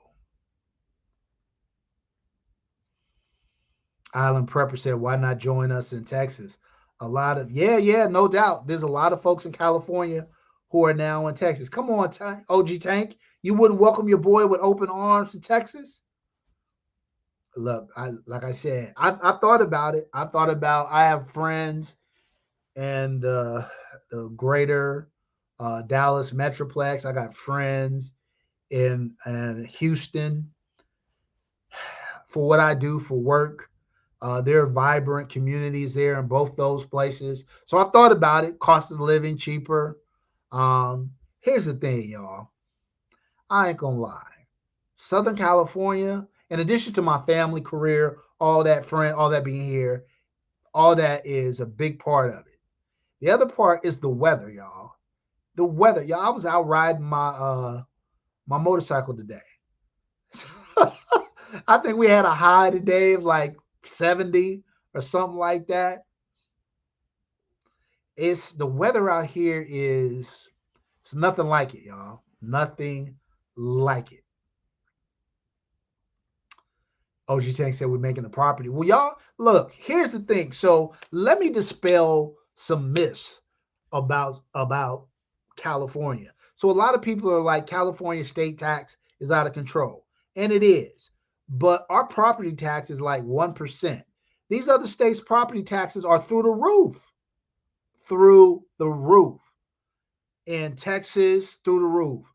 Island Prepper said, "Why not join us in Texas?" A lot of yeah, no doubt. There's a lot of folks in California who are now in Texas. Come on, OG Tank, you wouldn't welcome your boy with open arms to Texas? Look, like I said, I thought about it. I thought about. I have friends in the greater Dallas Metroplex. I got friends in Houston for what I do for work. There are vibrant communities there in both those places. So I thought about it, cost of living cheaper. Um, Here's the thing, y'all. I ain't gonna lie. Southern California, in addition to my family career, all that being here, all that is a big part of it. The other part is the weather, y'all. The weather, y'all. I was out riding my motorcycle today. I think we had a high today of like 70 or something like that. It's the weather out here is it's nothing like it, y'all. Nothing like it. OG Tank said we're making the property. Well, y'all, look, here's the thing. So let me dispel some myths about California. So a lot of people are like California state tax is out of control. And it is. But our property tax is like 1%. These other states' property taxes are through the roof. Through the roof. In Texas, through the roof.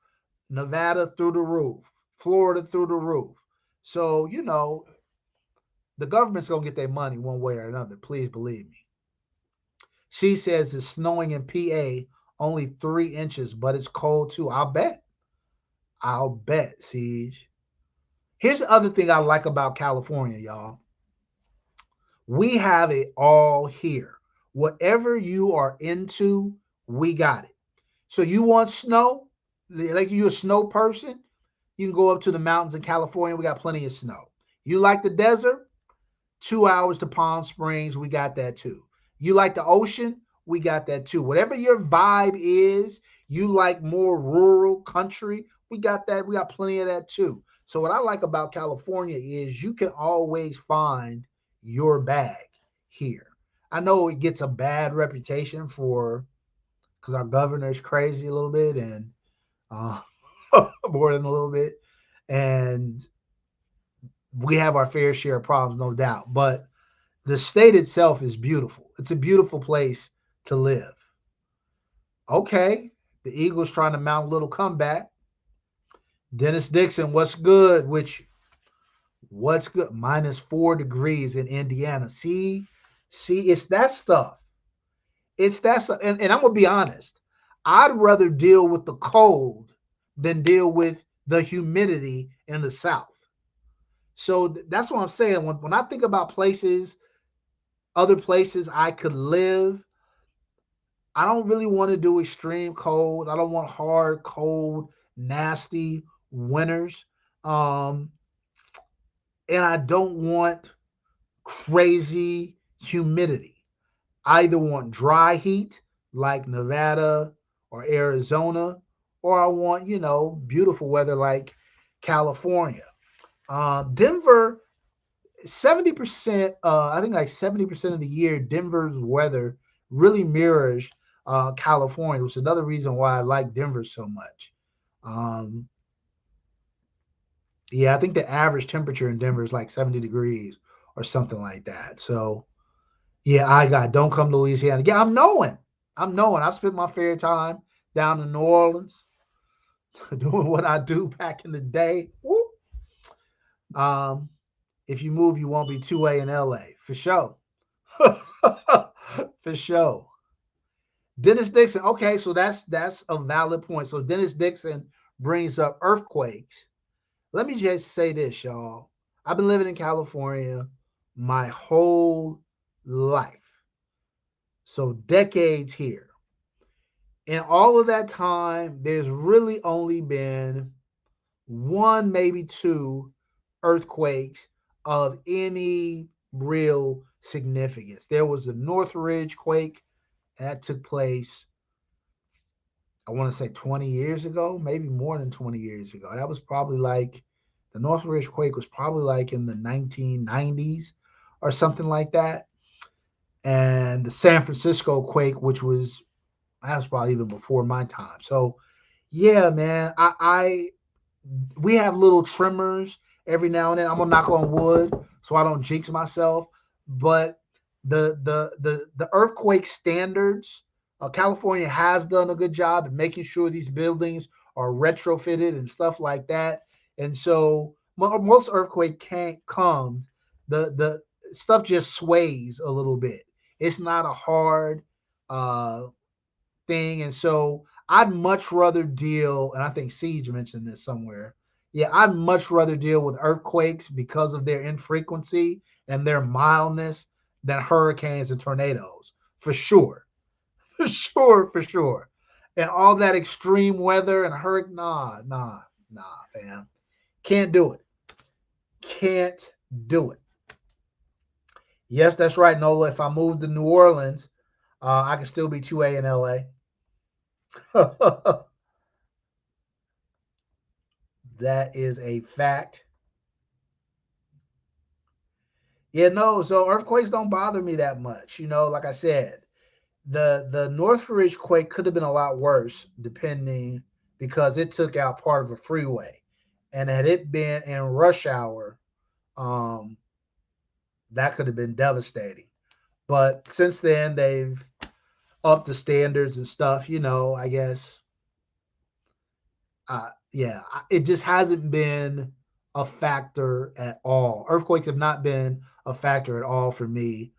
Nevada, through the roof. Florida, through the roof. So, the government's going to get their money one way or another. Please believe me. She says it's snowing in PA only 3 inches, but it's cold too. I'll bet. I'll bet, Siege. Here's the other thing I like about California, y'all. We have it all here. Whatever you are into, we got it. So you want snow? Like you're a snow person? You can go up to the mountains in California. We got plenty of snow. You like the desert? 2 hours to Palm Springs. We got that too. You like the ocean? We got that too. Whatever your vibe is, you like more rural country? We got that. We got plenty of that too. So what I like about California is you can always find your bag here. I know it gets a bad reputation for because our governor is crazy a little bit and uh, more than a little bit, and we have our fair share of problems, no doubt. But the state itself is beautiful. It's a beautiful place to live. Okay, the Eagles trying to mount a little comeback. Dennis Dixon, what's good? What's good? -4 degrees in Indiana. See, it's that stuff. It's that stuff. And I'm gonna be honest. I'd rather deal with the cold than deal with the humidity in the South. So that's what I'm saying. When I think about places, other places I could live, I don't really want to do extreme cold. I don't want hard, cold, nasty winters. Um, and I don't want crazy humidity. I either want dry heat like Nevada or Arizona, or I want, beautiful weather like California. Denver, 70%, I think like 70% of the year, Denver's weather really mirrors California, which is another reason why I like Denver so much. Um, yeah, I think the average temperature in Denver is like 70 degrees or something like that. So, yeah, I got don't come to Louisiana. Yeah, I'm knowing. I'm knowing. I've spent my fair time down in New Orleans doing what I do back in the day. Woo. Um, if you move, you won't be 2A in LA for sure. For sure. Dennis Dixon. Okay, so that's a valid point. So Dennis Dixon brings up earthquakes. Let me just say this, y'all. I've been living in California my whole life. So decades here. In all of that time, there's really only been one, maybe two earthquakes of any real significance. There was the Northridge quake that took place, I want to say 20 years ago, maybe more than 20 years ago. That was probably like the Northridge quake was probably like in the 1990s or something like that. And the San Francisco quake, which was that was probably even before my time. So yeah, man, I we have little tremors every now and then. I'm gonna knock on wood so I don't jinx myself. But the earthquake standards, California has done a good job in making sure these buildings are retrofitted and stuff like that. And so most earthquake can't come. The stuff just sways a little bit. It's not a hard uh, thing. And so I'd much rather deal, and I think Siege mentioned this somewhere. Yeah, I'd much rather deal with earthquakes because of their infrequency and their mildness than hurricanes and tornadoes, for sure. For sure, for sure. And all that extreme weather and hurricane, nah, fam. Can't do it. Can't do it. Yes, that's right, Nola. If I moved to New Orleans, I could still be 2A in LA. That is a fact. Yeah, no, so earthquakes don't bother me that much. Like I said, the Northridge quake could have been a lot worse, depending because it took out part of a freeway. And had it been in rush hour, um, that could have been devastating. But since then, they've upped the standards and stuff. I guess yeah, it just hasn't been a factor at all. Earthquakes have not been a factor at all for me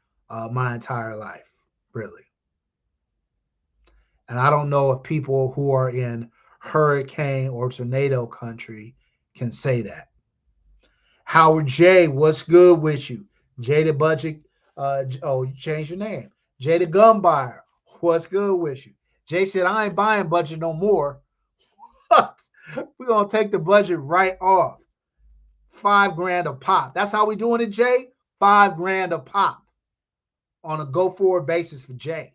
my entire life, really. And I don't know if people who are in hurricane or tornado country can say that. Howard J, what's good with you? Jay the Budget. You changed your name. Jay the Gun Buyer, what's good with you? Jay said, I ain't buying budget no more. We're going to take the budget right off. $5,000 a pop. That's how we doing it, Jay? $5,000 a pop on a go forward basis for Jay.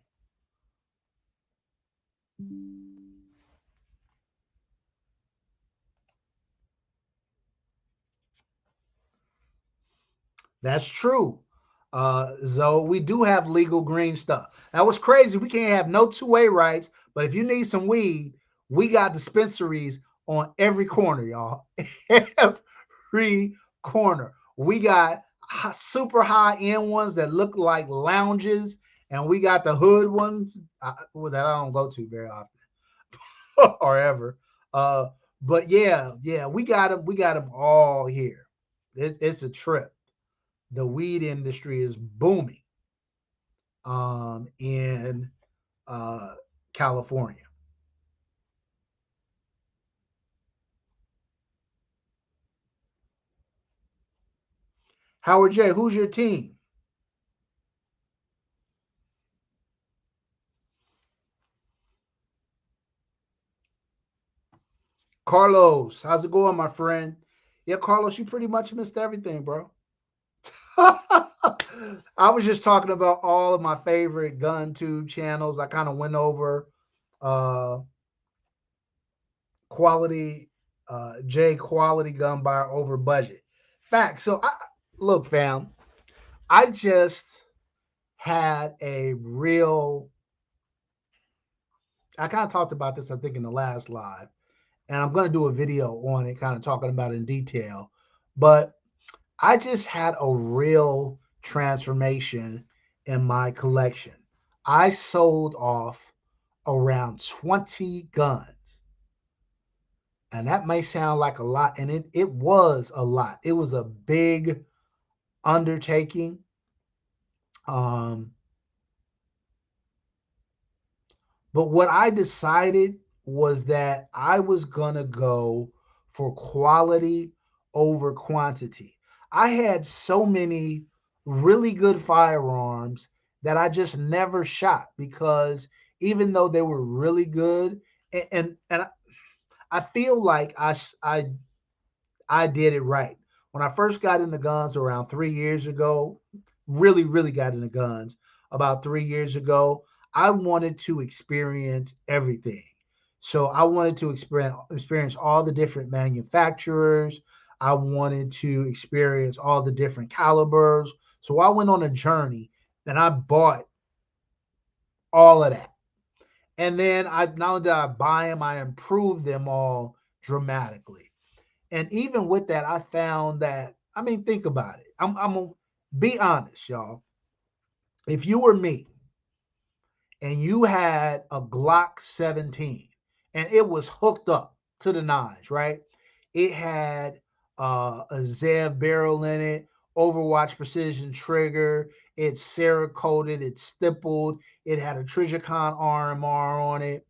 That's true. Zoe, we do have legal green stuff. That was crazy. We can't have no two-way rights, but if you need some weed, we got dispensaries on every corner, y'all. Every corner. We got super high end ones that look like lounges And we got the hood ones that I don't go to very often or ever. Uh, but yeah, we got them. We got them all here. It's a trip. The weed industry is booming in uh, California. Howard J, who's your team? Carlos, how's it going, my friend? Yeah, Carlos, you pretty much missed everything, bro. I was just talking about all of my favorite gun tube channels. I kind of went over uh, quality, J quality gun buyer over budget. Fact. So, look, fam, I just had a real, I kind of talked about this, I think, in the last live, and I'm going to do a video on it, kind of talking about it in detail. But I just had a real transformation in my collection. I sold off around 20 guns. And that may sound like a lot, and it was a lot. It was a big undertaking. Um, but what I decided was that I was going to go for quality over quantity. I had so many really good firearms that I just never shot because even though they were really good, and I feel like I did it right. When I first got into guns around 3 years ago, really got into guns about 3 years ago, I wanted to experience everything. So I wanted to experience all the different manufacturers. I wanted to experience all the different calibers. So I went on a journey and I bought all of that. And then I not only did I buy them, I improved them all dramatically. And even with that, I found that, I mean, think about it. I'm gonna be honest, y'all. If you were me and you had a Glock 17 and it was hooked up to the nines, right? It had a Zev barrel in it, Overwatch precision trigger. It's Cerakoted, it's stippled. It had a Trijicon RMR on it,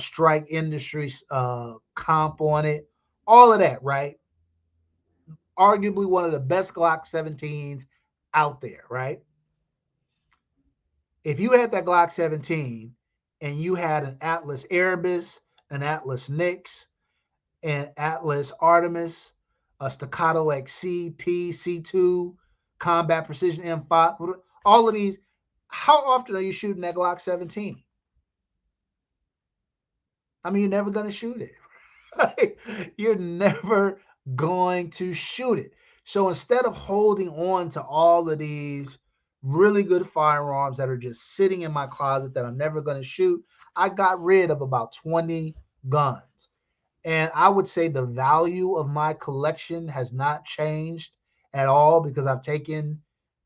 Strike Industries comp on it, all of that, right? Arguably one of the best Glock 17s out there, right? If you had that Glock 17 and you had an Atlas Erebus, an Atlas Nix, an Atlas Artemis, a Staccato XC, P, C2, Combat Precision M5, all of these, how often are you shooting that Glock 17? I mean, you're never going to shoot it. Right? You're never going to shoot it. So instead of holding on to all of these really good firearms that are just sitting in my closet that I'm never going to shoot, I got rid of about 20 guns. And I would say the value of my collection has not changed at all because I've taken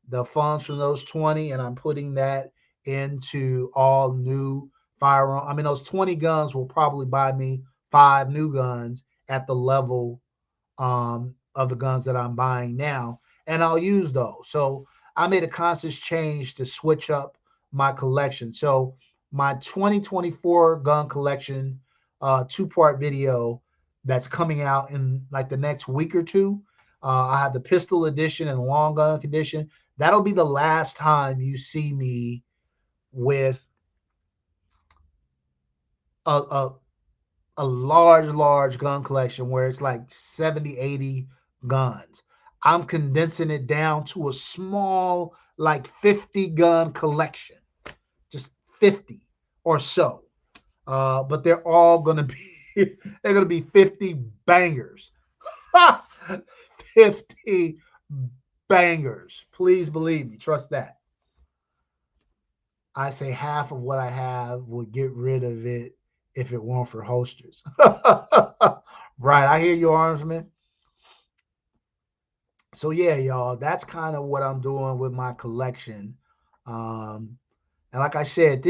the funds from those 20 and I'm putting that into all new firearm. I mean, those 20 guns will probably buy me 5 new guns at the level of the guns that I'm buying now, and I'll use those. So I made a conscious change to switch up my collection. So my 2024 gun collection, two-part video that's coming out in like the next week or two. I have the pistol edition and long gun edition. That'll be the last time you see me with a a large gun collection where it's like 70, 80 guns. I'm condensing it down to a small, like 50 gun collection, just 50 or so. But they're all going to be, they're going to be 50 bangers. 50 bangers. Please believe me. Trust that. I say half of what I have would get rid of it if it weren't for holsters. Right. I hear you, Armsman. So yeah, y'all, that's kind of what I'm doing with my collection. Um, And like I said,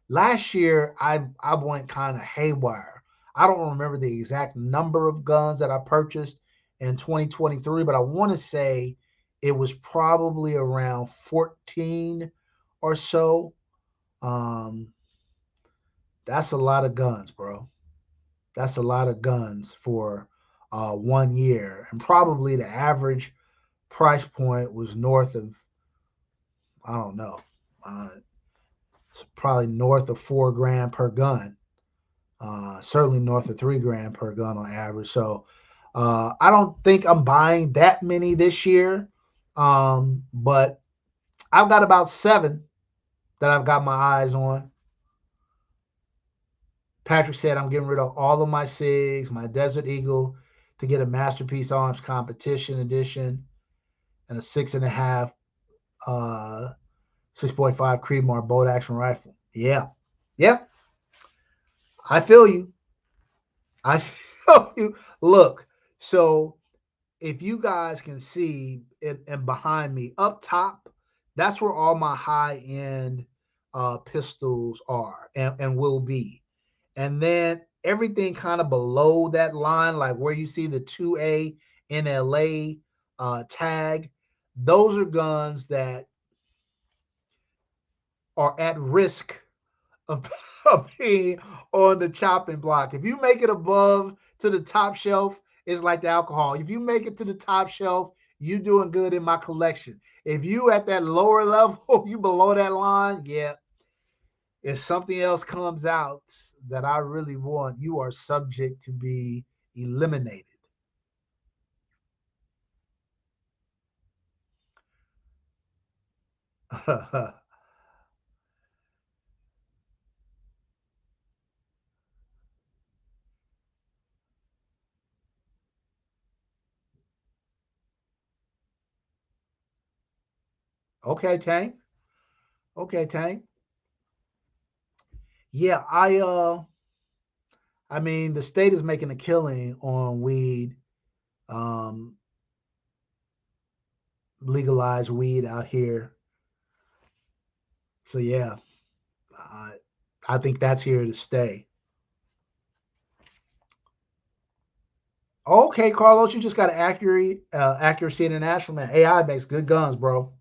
last year, I went kind of haywire. I don't remember the exact number of guns that I purchased in 2023, but I want to say it was probably around 14 or so. Um, that's a lot of guns, bro. That's a lot of guns for 1 year. And probably the average price point was north of, I don't know, uh, it's probably north of 4 grand per gun. Certainly north of 3 grand per gun on average. So I don't think I'm buying that many this year. But I've got about 7 that I've got my eyes on. Patrick said I'm getting rid of all of my SIGs, my Desert Eagle, to get a Masterpiece Arms Competition Edition and a 6.5, 6.5 Creedmoor bolt action rifle. Yeah, yeah, I feel you. I feel you. Look, so if you guys can see and behind me up top, that's where all my high end pistols are and will be. And then everything kind of below that line, like where you see the 2A-N-LA tag, those are guns that are at risk of, of being on the chopping block. If you make it above to the top shelf, it's like the alcohol. If you make it to the top shelf, you doing good in my collection. If you at that lower level, you below that line, yeah. If something else comes out that I really want, you are subject to be eliminated. Okay, Tank. Okay, Tank. Yeah, I mean the state is making a killing on weed. Um Legalized weed out here. So yeah, I I think that's here to stay. Okay, Carlos, you just got accuracy international, man. AI makes good guns, bro.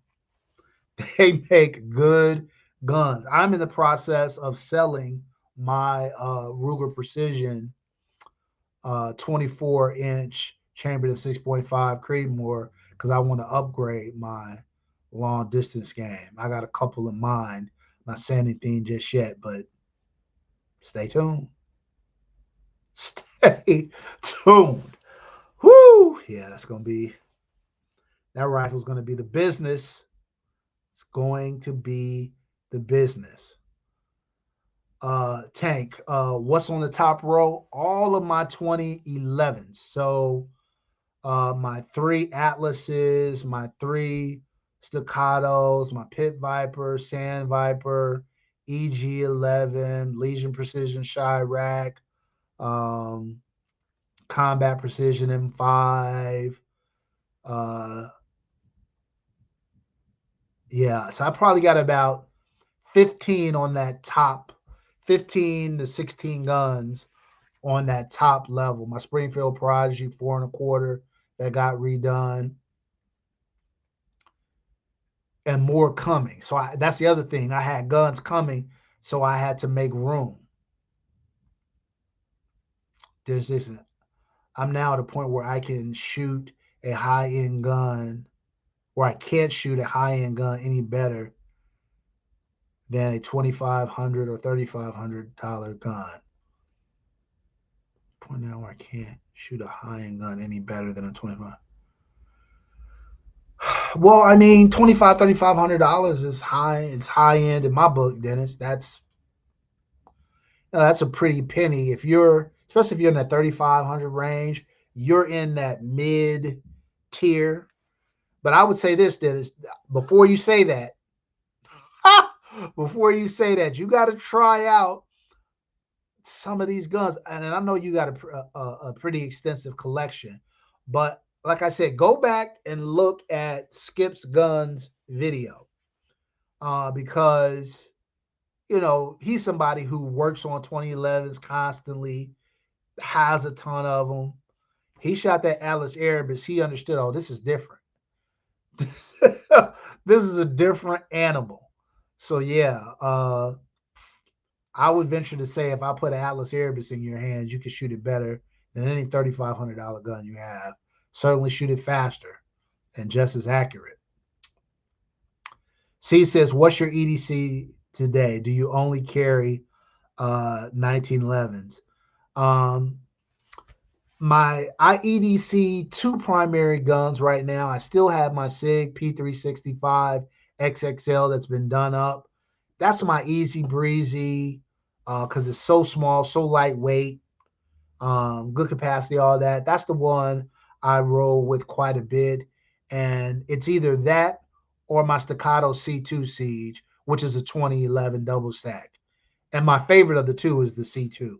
They make good guns. I'm in the process of selling my Ruger Precision 24-inch chambered at 6.5 Creedmoor because I want to upgrade my long distance game. I got a couple in mind. Not saying anything just yet, but stay tuned. Stay tuned. Whoo! Yeah, that rifle's gonna be the business. It's going to be the business. Tank, what's on the top row? All of my 2011s. So my 3 Atlases, my 3 Staccatos, my Pit Viper, Sand Viper, EG11, Legion Precision Chirac, um, Combat Precision M5. Uh, yeah, so I probably got about 15 on that top, 15 to 16 guns on that top level. My Springfield Prodigy 4.25 that got redone, and more coming. So that's the other thing. I had guns coming, so I had to make room. There's this. I'm now at a point where I can shoot a high end gun, where I can't shoot a high end gun any better than a $2,500 or $3,500 gun. Point now where I can't shoot a high end gun any better than a 25. Well, I mean, $2,500, $3,500 is high. It's high end in my book, Dennis. That's a pretty penny. If you're, especially if you're in that 3,500 range, you're in that mid tier. But I would say this, Dennis, before you say that, you got to try out some of these guns. And I know you got a pretty extensive collection, but like I said, go back and look at Skip's Guns video. because he's somebody who works on 2011s constantly, has a ton of them. He shot that Atlas Erebus. He understood, oh, this is different. This is a different animal. So yeah, I would venture to say if I put an Atlas Erebus in your hands, you can shoot it better than any $3,500 gun you have. Certainly shoot it faster and just as accurate. C says, what's your EDC today? Do you only carry 1911s? Um, my EDC two primary guns right now. I still have my SIG P365 XXL that's been done up. That's my easy breezy because it's so small, so lightweight, good capacity, all that. That's the one I roll with quite a bit. And it's either that or my Staccato C2 Siege, which is a 2011 double stack. And my favorite of the two is the C2.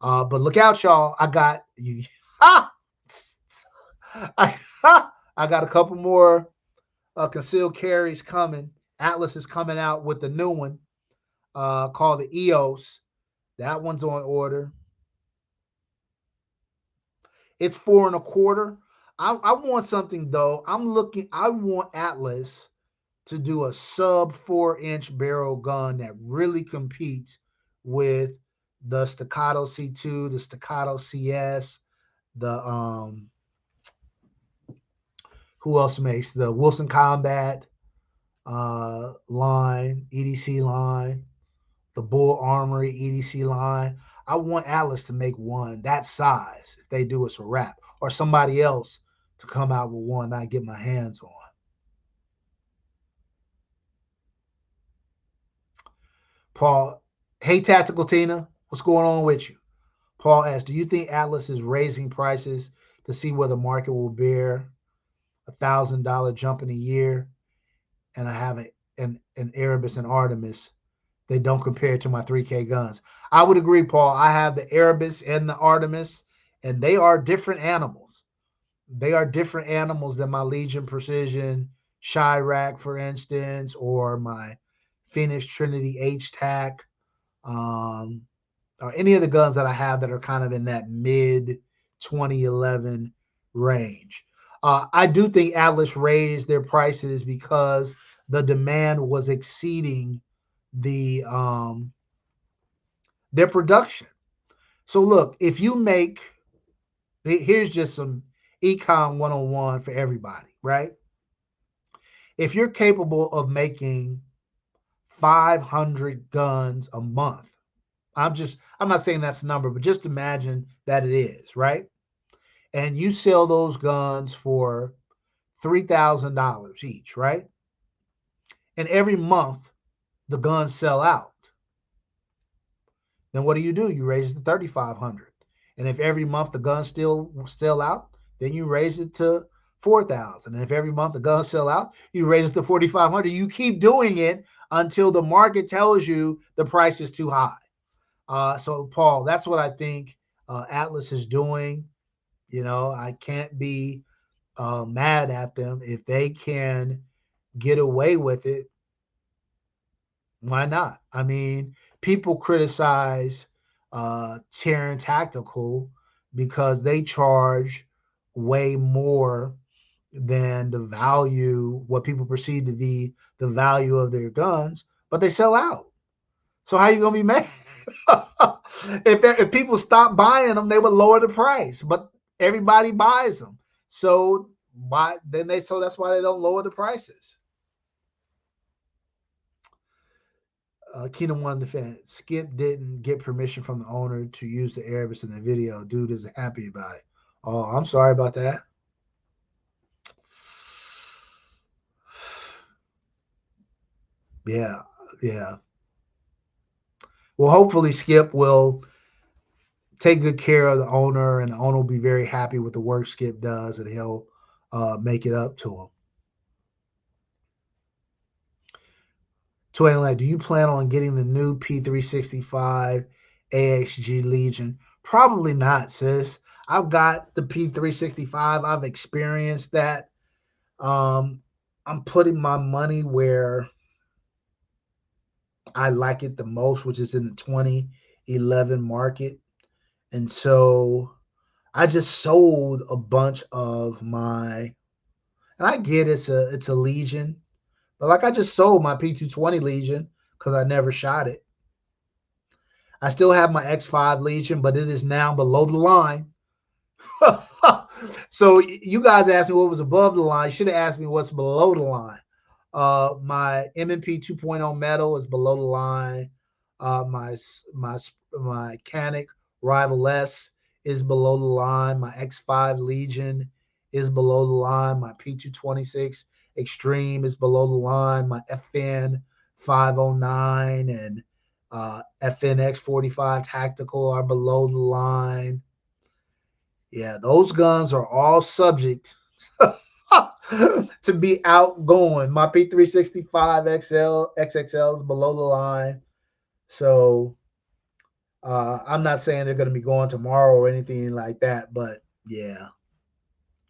But look out, y'all. I got you. I, I got a couple more concealed carries coming. Atlas is coming out with the new one called the EOS. That one's on order. It's 4.25. I want something though. I want Atlas to do a sub 4-inch barrel gun that really competes with the Staccato C2, the Staccato CS, the who else makes the Wilson Combat line, EDC line, the Bull Armory EDC line. I want Atlas to make one that size. If they do, it's a wrap. Or somebody else to come out with one I get my hands on. Paul, hey Tactical Tina, what's going on with you? Paul asks, do you think Atlas is raising prices to see where the market will bear $1,000 jump in a year? And I have an Erebus and Artemis. They don't compare to my 3K guns. I would agree, Paul. I have the Erebus and the Artemis, and they are different animals. They are different animals than my Legion Precision Chirac, for instance, or my Phoenix Trinity H-TAC, or any of the guns that I have that are kind of in that mid 2011 range. I do think Atlas raised their prices because the demand was exceeding the their production. So look, if you make here's just some econ 101 for everybody, right? If you're capable of making 500 guns a month, I'm not saying that's the number, but just imagine that it is, right? And you sell those guns for $3,000 each, right? And every month the guns sell out. Then what do? You raise it to 3,500. And if every month the guns still out, then you raise it to 4,000. And if every month the guns sell out, you raise it to 4,500. You keep doing it until the market tells you the price is too high. So Paul, that's what I think Atlas is doing. I can't be mad at them if they can get away with it. Why not? I mean, people criticize Terran Tactical because they charge way more than the value, what people perceive to be the value of their guns, but they sell out. So how are you gonna be mad? If people stop buying them, they would lower the price, but everybody buys them. So that's why they don't lower the prices. Kingdom One Defense. Skip didn't get permission from the owner to use the Erebus in the video. Dude isn't happy about it. Oh, I'm sorry about that. Yeah, yeah. Well, hopefully Skip will take good care of the owner, and the owner will be very happy with the work Skip does, and he'll make it up to him. 2A-N-LA, do you plan on getting the new P365 AXG Legion? Probably not, sis. I've got the P365. I've experienced that. I'm putting my money where I like it the most, which is in the 2011 market. And so I just sold a bunch of my, and I get it's a Legion, but like I just sold my P220 Legion because I never shot it. I still have my X5 Legion, but it is now below the line. So you guys asked me what was above the line. You should have asked me what's below the line. My M&P 2.0 metal is below the line. My Canic Rival S is below the line. My X5 Legion is below the line. My P226 Extreme is below the line. My FN 509 and FNX 45 Tactical are below the line. Yeah, those guns are all subject to be outgoing. My P365 XL XXL is below the line. So I'm not saying they're going to be going tomorrow or anything like that, but yeah,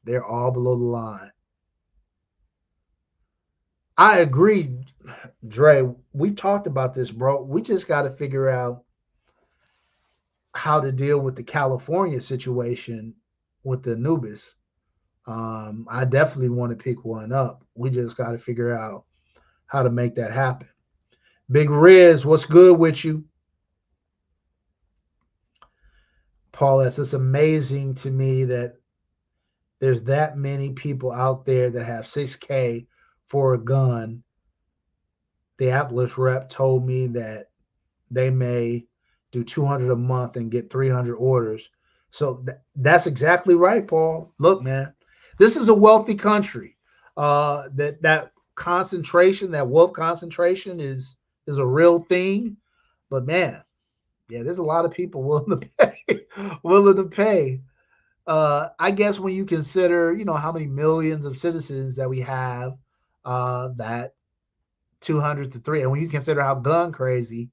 they're all below the line. I agree, Dre. We've talked about this, bro. We just got to figure out how to deal with the California situation with the Anubis. I definitely want to pick one up. We just got to figure out how to make that happen. Big Riz, what's good with you? Paul, it's amazing to me that there's that many people out there that have 6K for a gun. The Atlas rep told me that they may do 200 a month and get 300 orders. So that's exactly right, Paul. Look, man, this is a wealthy country. That concentration, that wealth concentration is a real thing. But man, yeah, there's a lot of people willing to pay, willing to pay. I guess when you consider, how many millions of citizens that we have, that 200 to 3, and when you consider how gun crazy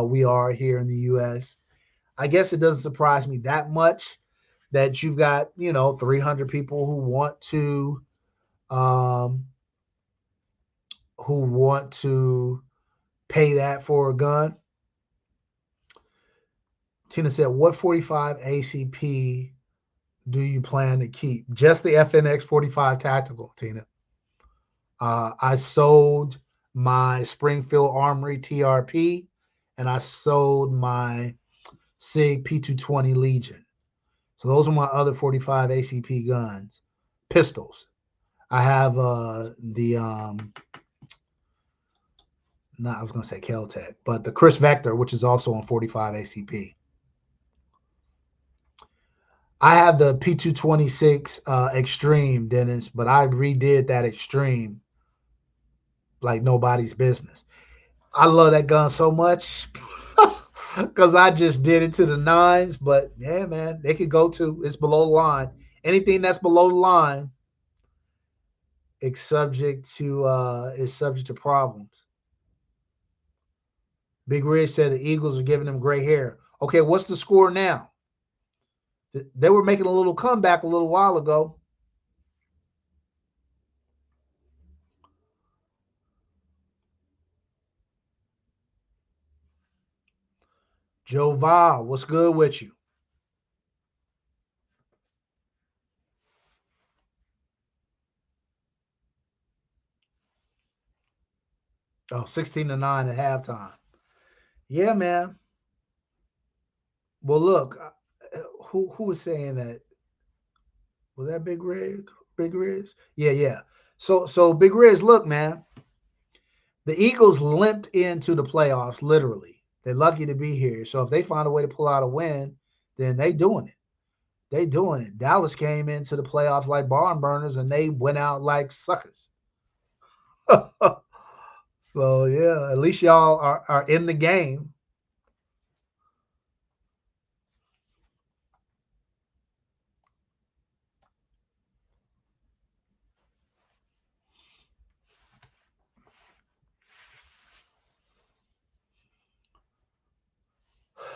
we are here in the U.S., I guess it doesn't surprise me that much that you've got 300 people um, who want to pay that for a gun. Tina said, "What 45 ACP do you plan to keep?" Just the FNX 45 Tactical, Tina. I sold my Springfield Armory TRP, and I sold my SIG P220 Legion. So those are my other 45 ACP guns. Pistols. I have I was going to say Kel-Tec, but the Chris Vector, which is also on 45 ACP. I have the P226 Extreme, Dennis, but I redid that Extreme like nobody's business. I love that gun so much because I just did it to the nines. But yeah, man, they could go to it's below the line. Anything that's below the line, it's subject to problems. Big Ridge said the Eagles are giving them gray hair. Okay, what's the score now? They were making a little comeback a little while ago. Joe Val, what's good with you? Oh, 16-9 at halftime. Yeah, man. Well, look, who was saying that? Was that Big Rig? Big Riz? Yeah, yeah. So Big Riz, look, man. The Eagles limped into the playoffs, literally. They're lucky to be here. So if they find a way to pull out a win, then they doing it. They doing it. Dallas came into the playoffs like barn burners, and they went out like suckers. So yeah, at least y'all are in the game.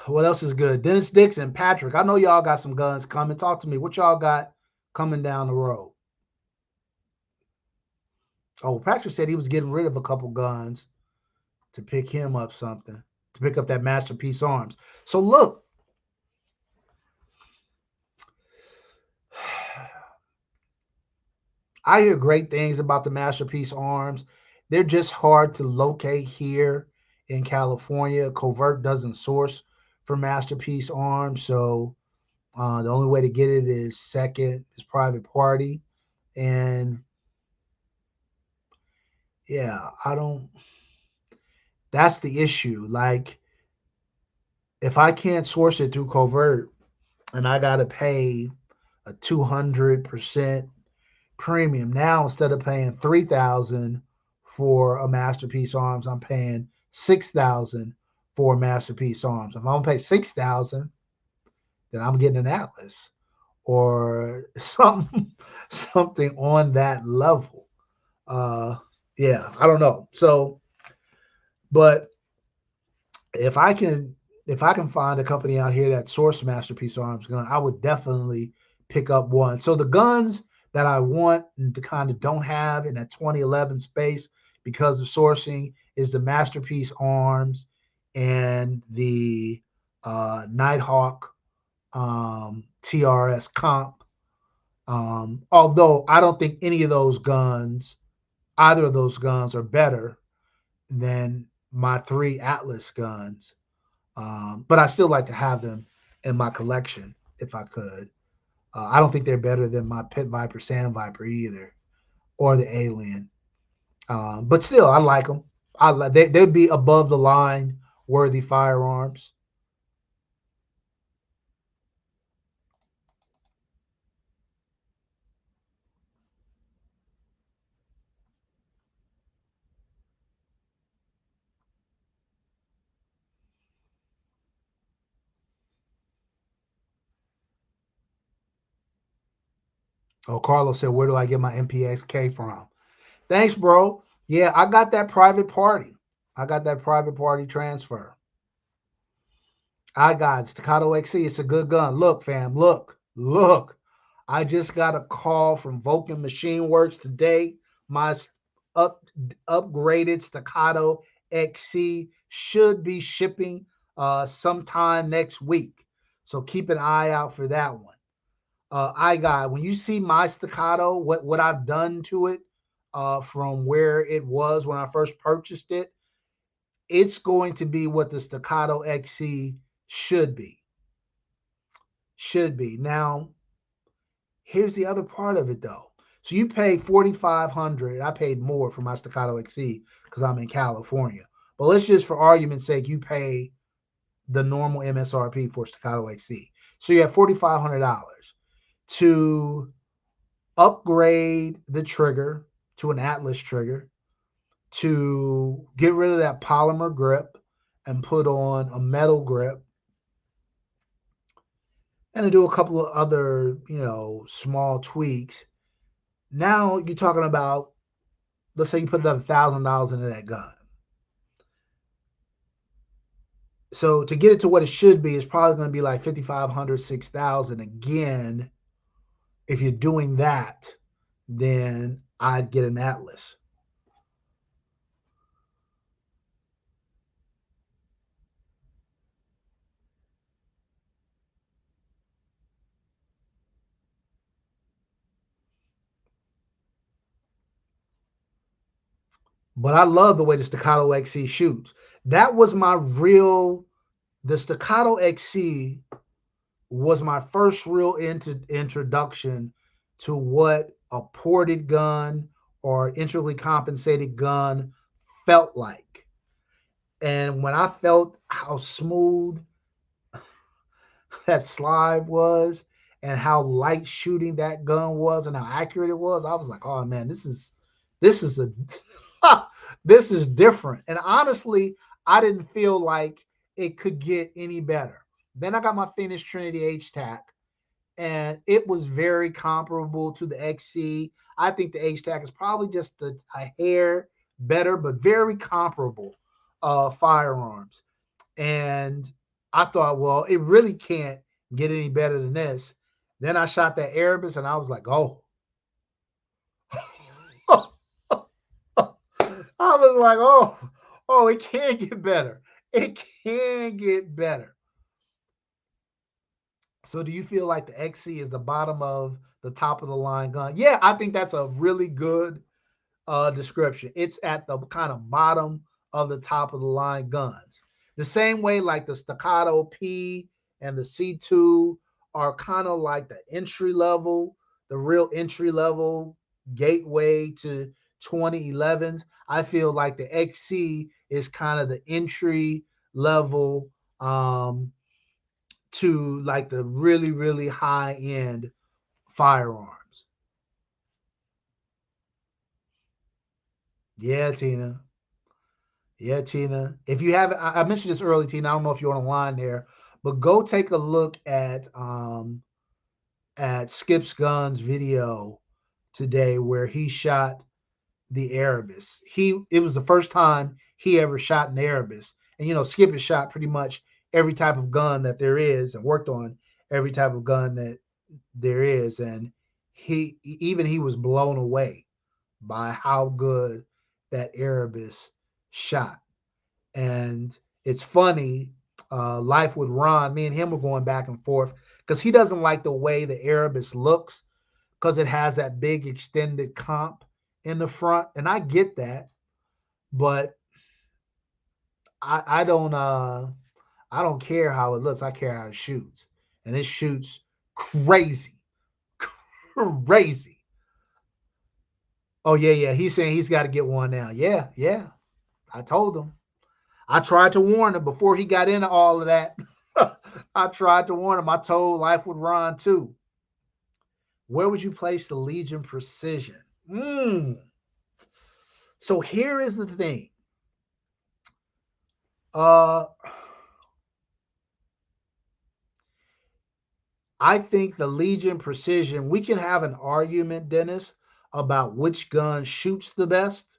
What else is good? Dennis Dixon, Patrick. I know y'all got some guns coming. Talk to me. What y'all got coming down the road? Oh, Patrick said he was getting rid of a couple guns to pick him up something, to pick up that Masterpiece Arms. So look, I hear great things about the Masterpiece Arms. They're just hard to locate here in California. Covert doesn't source for Masterpiece Arms, so the only way to get it is second, is private party. And yeah, I don't, that's the issue. Like, if I can't source it through Covert and I got to pay a 200% premium, now instead of paying 3,000 for a Masterpiece Arms, I'm paying 6,000 for a Masterpiece Arms. If I'm gonna pay 6,000, then I'm getting an Atlas or something on that level. Uh, yeah, I don't know. So, but if I can find a company out here that source Masterpiece Arms gun, I would definitely pick up one. So the guns that I want and to kind of don't have in that 2011 space because of sourcing is the Masterpiece Arms and the Nighthawk TRS Comp. Although I don't think either of those guns are better than my three Atlas guns. But I still like to have them in my collection if I could. I don't think they're better than my Pit Viper, Sand Viper either, or the Alien. But still, I like them. They'd be above the line worthy firearms. Oh, Carlos said, "Where do I get my MPXK from?" Thanks, bro. Yeah, I got that private party. I got that private party transfer. I got Staccato XC. It's a good gun. Look, fam. Look. I just got a call from Vulcan Machine Works today. My up upgraded Staccato XC should be shipping sometime next week. So keep an eye out for that one. I got when you see my Staccato, what I've done to it from where it was when I first purchased it, it's going to be what the Staccato XC should be. Should be. Now, here's the other part of it though. So you pay 4,500. I paid more for my Staccato XC because I'm in California. But let's just, for argument's sake, you pay the normal MSRP for Staccato XC. So you have $4,500 to upgrade the trigger to an Atlas trigger, to get rid of that polymer grip and put on a metal grip, and to do a couple of other, small tweaks. Now you're talking about, let's say you put another $1,000 into that gun. So to get it to what it should be, it's probably going to be like 5,500, 6,000 again. If you're doing that, then I'd get an Atlas. But I love the way the Staccato XC shoots. That was the Staccato XC was my first real introduction to what a ported gun or intricately compensated gun felt like. And when I felt how smooth that slide was and how light shooting that gun was and how accurate it was, I was like, oh man, this is a this is different. And honestly, I didn't feel like it could get any better. Then I got my Phoenix Trinity HTAC, and it was very comparable to the XC. I think the HTAC is probably just a hair better, but very comparable firearms. And I thought, well, it really can't get any better than this. Then I shot that Erebus, and I was like, oh. I was like, Oh, it can get better. It can get better. So do you feel like the XC is the bottom of the top of the line gun? Yeah, I think that's a really good description. It's at the kind of bottom of the top of the line guns. The same way like the Staccato P and the C2 are kind of like the entry level, the real entry level gateway to 2011s. I feel like the XC is kind of the entry level to like the really, really high end firearms. Yeah, Tina. Yeah, Tina. If you haven't, I mentioned this early, Tina. I don't know if you're on the line there, but go take a look at Skip's Guns video today where he shot the Erebus. It was the first time he ever shot an Erebus. And Skip has shot pretty much every type of gun that there is and worked on every type of gun that there is. And he was blown away by how good that Erebus shot. And it's funny, life with Ron, me and him were going back and forth because he doesn't like the way the Erebus looks because it has that big extended comp in the front. And I get that, but I don't care how it looks. I care how it shoots. And it shoots crazy. Crazy. Oh yeah, yeah. He's saying he's got to get one now. Yeah, yeah. I told him. I tried to warn him before he got into all of that. I tried to warn him. I told Life with Ron too. Where would you place the Legion Precision? So here is the thing. Uh, I think the Legion Precision, we can have an argument, Dennis, about which gun shoots the best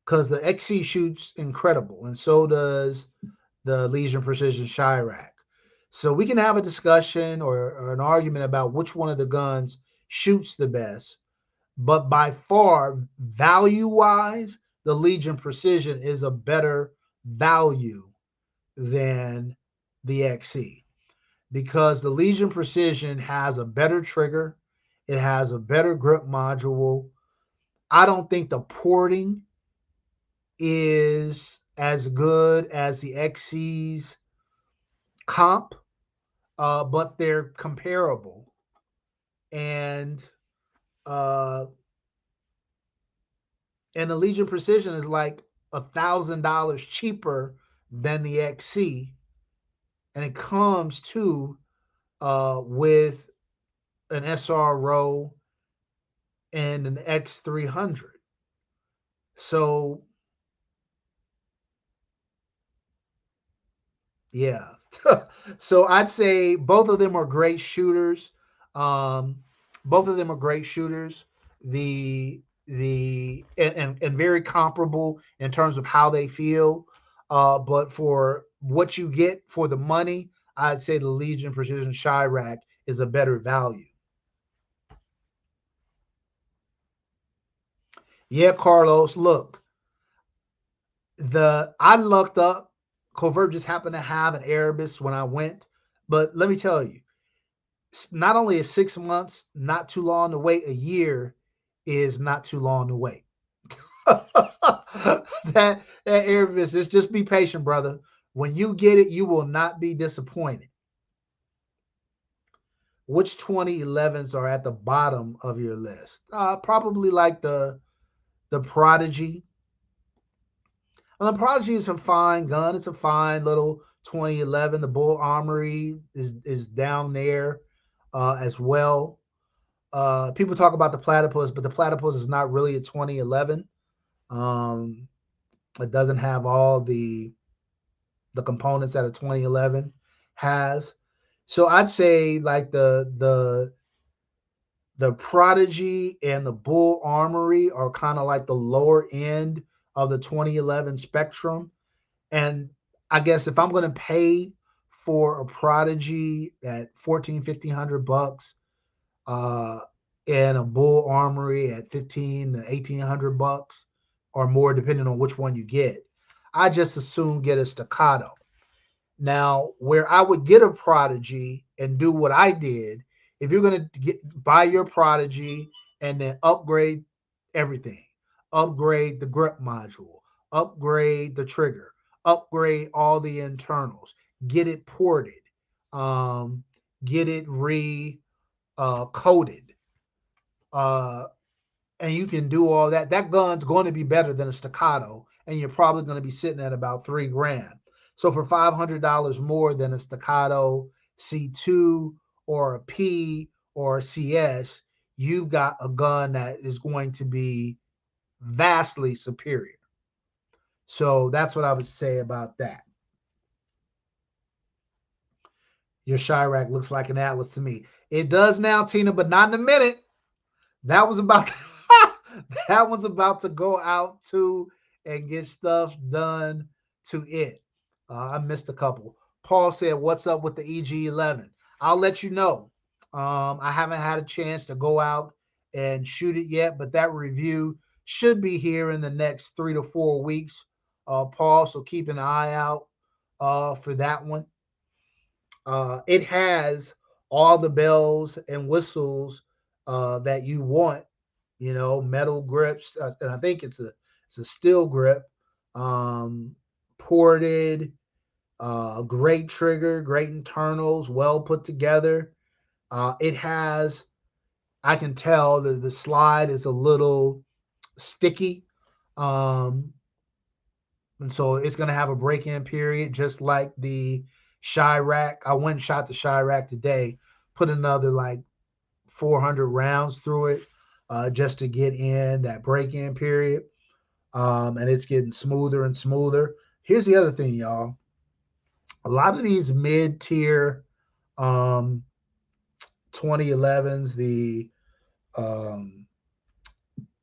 because the XC shoots incredible, and so does the Legion Precision Chirac. So we can have a discussion or an argument about which one of the guns shoots the best. But by far, value wise, the Legion Precision is a better value than the XC because the Legion Precision has a better trigger, it has a better grip module. I don't think the porting is as good as the XC's comp, but they're comparable. And uh, and the Legion Precision is like $1,000 cheaper than the XC, and it comes to with an SRO and an X300. So yeah, so I'd say both of them are great shooters. Um, both of them are great shooters. And very comparable in terms of how they feel. But for what you get for the money, I'd say the Legion Precision Chirac is a better value. Yeah, Carlos. Look, the I lucked up. Covert just happened to have an Erebus when I went, but let me tell you, not only is 6 months not too long to wait, a year is not too long to wait. that Erebus is just be patient, brother. When you get it, you will not be disappointed. Which 2011s are at the bottom of your list? Probably like the Prodigy. And the Prodigy is a fine gun. It's a fine little 2011. The Bull Armory is down there as well. People talk about the Platypus, but the Platypus is not really a 2011. Um, it doesn't have all the components that a 2011 has. So I'd say like the Prodigy and the Bull Armory are kind of like the lower end of the 2011 spectrum. And I guess if I'm going to pay for a Prodigy at 1,500 bucks, uh, and a Bull Armory at 15 to 1,800 bucks or more, depending on which one you get, I just assume get a staccato. Now, where I would get a Prodigy and do what I did, if you're going to buy your Prodigy and then upgrade everything, upgrade the grip module, upgrade the trigger, upgrade all the internals, get it ported, um, get it re coated, uh, and you can do all that. That gun's going to be better than a staccato, and you're probably going to be sitting at about $3,000. So for $500 more than a staccato C2 or a P or a CS, you've got a gun that is going to be vastly superior. So that's what I would say about that. Your Chirac looks like an Atlas to me. It does now, Tina, but not in a minute. That was about to, that was about to go out to and get stuff done to it. I missed a couple. Paul said, "What's up with the EG11?" I'll let you know. I haven't had a chance to go out and shoot it yet, but that review should be here in the next 3 to 4 weeks, Paul. So keep an eye out for that one. It has all the bells and whistles that you want, metal grips, and I think it's a steel grip, um, ported, great trigger, great internals, well put together. It has, I can tell the slide is a little sticky, um, and so it's going to have a break-in period, just like the Chirac. I went and shot the Chirac today, put another like 400 rounds through it, just to get in that break-in period. And it's getting smoother and smoother. Here's the other thing, y'all. A lot of these mid-tier um, 2011s, the um,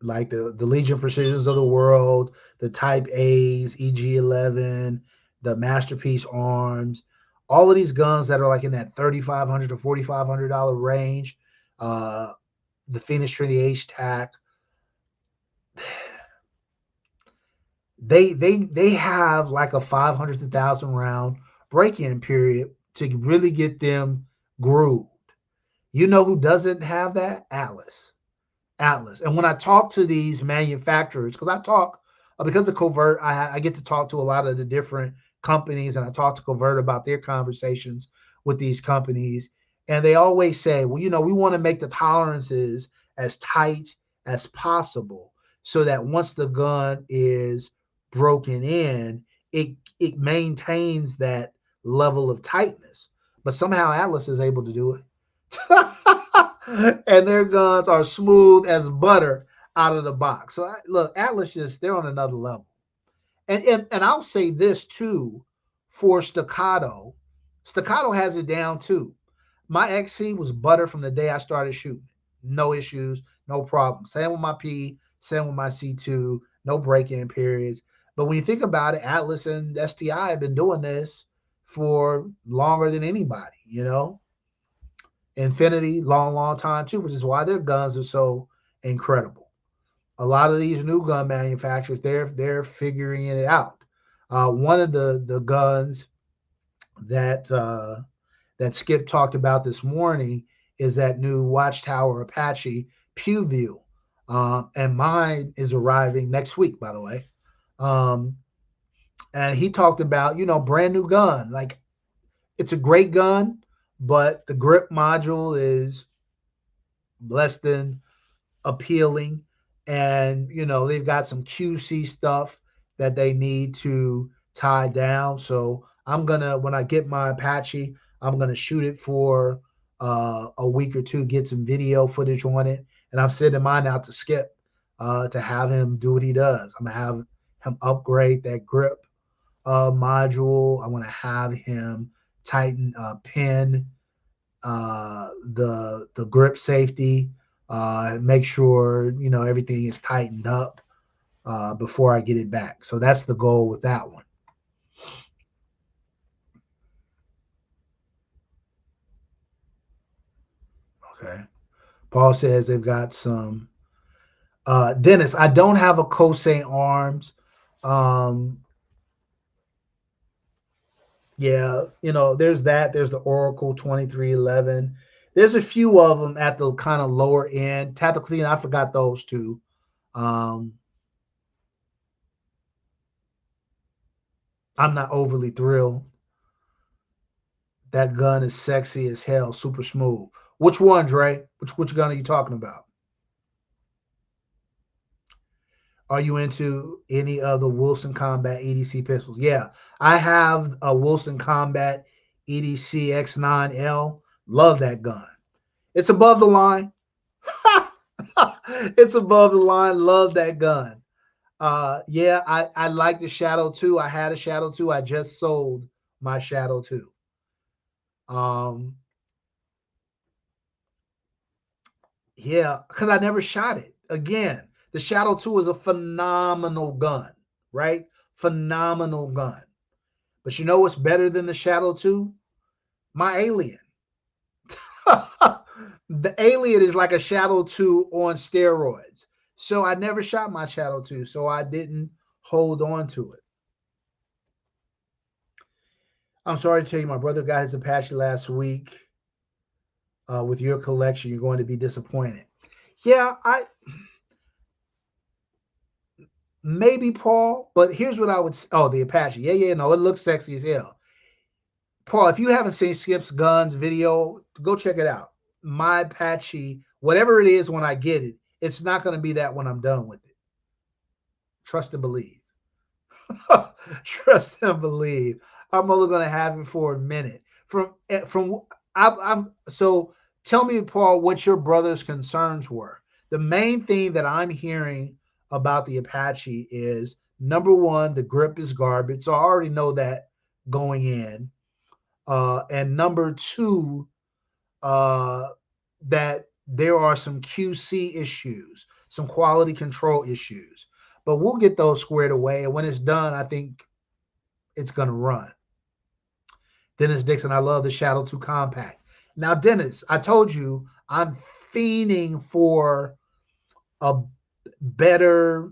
like the Legion Precisions of the world, the Type A's, EG11, the Masterpiece Arms, all of these guns that are like in that $3,500 to $4,500 range, uh, the Phoenix Trinity H-Tac, they have like a 500 to 1,000 round break-in period to really get them grooved. You know who doesn't have that? Atlas. And when I talk to these manufacturers, because I talk because of Covert, I get to talk to a lot of the different companies, and I talk to Covert about their conversations with these companies, and they always say, well, we want to make the tolerances as tight as possible, so that once the gun is broken in, it maintains that level of tightness. But somehow Atlas is able to do it. And their guns are smooth as butter out of the box. So look, Atlas they're on another level. And I'll say this too for Staccato. Staccato has it down too. My XC was butter from the day I started shooting. No issues, no problem. Same with my P, same with my C2, no break-in periods. But when you think about it, Atlas and STI have been doing this for longer than anybody. Infinity, long, long time too, which is why their guns are so incredible. A lot of these new gun manufacturers, they're figuring it out. One of the guns that that Skip talked about this morning is that new Watchtower Apache Pew View, and mine is arriving next week, by the way. Um, and he talked about brand new gun, like it's a great gun, but the grip module is less than appealing. And, they've got some QC stuff that they need to tie down. So when I get my Apache, I'm going to shoot it for a week or two, get some video footage on it. And I'm sending mine out to Skip to have him do what he does. I'm going to have him upgrade that grip module. I want to have him tighten pin the grip safety, make sure everything is tightened up before I get it back. So that's the goal with that one. Okay. Paul says they've got some. Dennis, I don't have a Cossaint Arms. Um, Yeah, there's that. There's the Oracle 2311. There's a few of them at the kind of lower end. Tactically, and I forgot those two. Um, I'm not overly thrilled. That gun is sexy as hell, super smooth. Which one, Dre? Which gun are you talking about? Are you into any of the Wilson Combat EDC pistols? Yeah, I have a Wilson Combat EDC X9L. Love that gun. It's above the line. It's above the line. Love that gun. Yeah, I like the Shadow 2. I had a Shadow 2. I just sold my Shadow 2. Um, yeah, because I never shot it. Again, the Shadow 2 is a phenomenal gun, right? Phenomenal gun. But you know what's better than the Shadow 2? My Alien. The Alien is like a Shadow 2 on steroids. So I never shot my Shadow 2, so I didn't hold on to it. I'm sorry to tell you, my brother got his Apache last week. With your collection, you're going to be disappointed. Yeah, I maybe Paul, but here's what I would. Oh, the Apache. Yeah, yeah, no, it looks sexy as hell. Paul, if you haven't seen Skip's Guns video, go check it out. My Apache, whatever it is when I get it, it's not going to be that when I'm done with it. Trust and believe. Trust and believe. I'm only going to have it for a minute. I'm so tell me, Paul, what your brother's concerns were. The main thing that I'm hearing about the Apache is number one, the grip is garbage. So I already know that going in. And number two, uh, that there are some QC issues, some quality control issues. But we'll get those squared away. And when it's done, I think it's going to run. Dennis Dixon, I love the Shadow 2 Compact. Now, Dennis, I told you I'm fiending for a better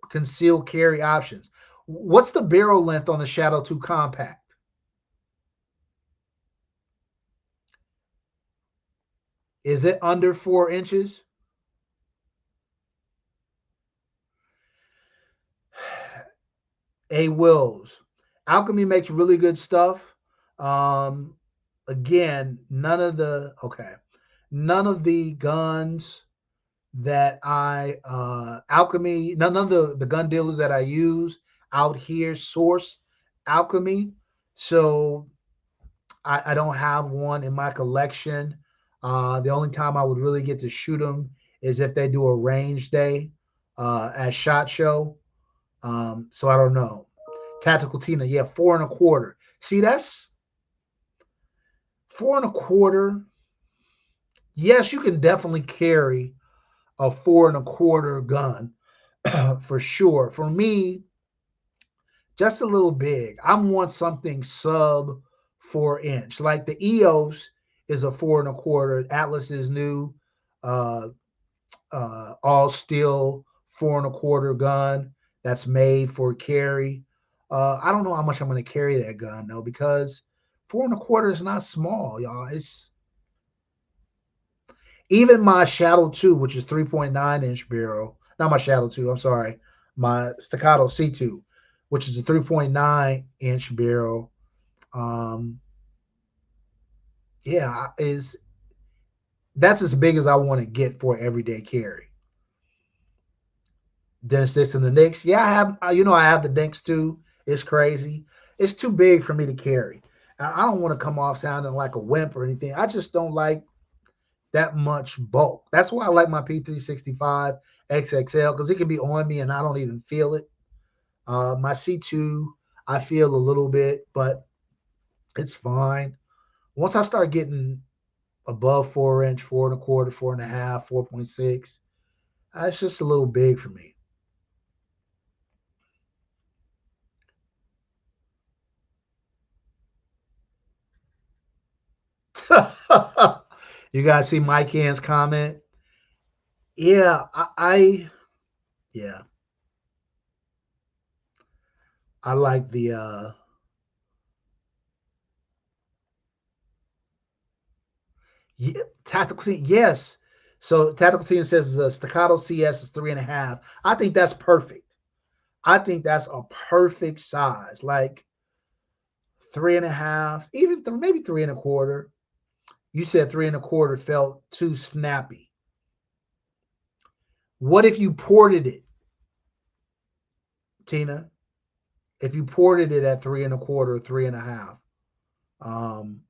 concealed carry options. What's the barrel length on the Shadow 2 Compact? Is it under 4 inches? A Wills. Alchemy makes really good stuff. Um, Again, none of the guns that I Alchemy, none of the gun dealers that I use out here source Alchemy. So I don't have one in my collection. The only time I would really get to shoot them is if they do a range day at SHOT Show. So I don't know. Tactical Tina, yeah, 4 1/4. See, that's 4 1/4. Yes, you can definitely carry a 4 1/4 gun for sure. For me, just a little big. I want something sub 4 inch. Like the EOS is a 4 1/4. Atlas is new, uh, all steel 4 1/4 gun that's made for carry. I don't know how much I'm going to carry that gun though, because 4 1/4 is not small, y'all. It's even my Shadow 2, which is 3.9 inch barrel. Not my Shadow 2. I'm sorry, my Staccato C2, which is a 3.9 inch barrel. Um, yeah, is that's as big as I want to get for everyday carry. Dennis this and the Knicks. Yeah, I have. I have the Dinks too. It's crazy. It's too big for me to carry. I don't want to come off sounding like a wimp or anything. I just don't like that much bulk. That's why I like my P365 XXL because it can be on me and I don't even feel it. My C2, I feel a little bit, but it's fine. Once I start getting above 4 inch, 4 1/4, 4.5, 4.6, it's just a little big for me. You guys see Mike Hand's comment? Yeah, yeah, I like the Yeah, tactical team, yes. So tactical team says the staccato CS is 3.5. I think that's perfect. I think that's a perfect size, like 3.5, even maybe 3.25. You said 3.25 felt too snappy. What if you ported it, Tina? If you ported it at 3.25, 3.5, um,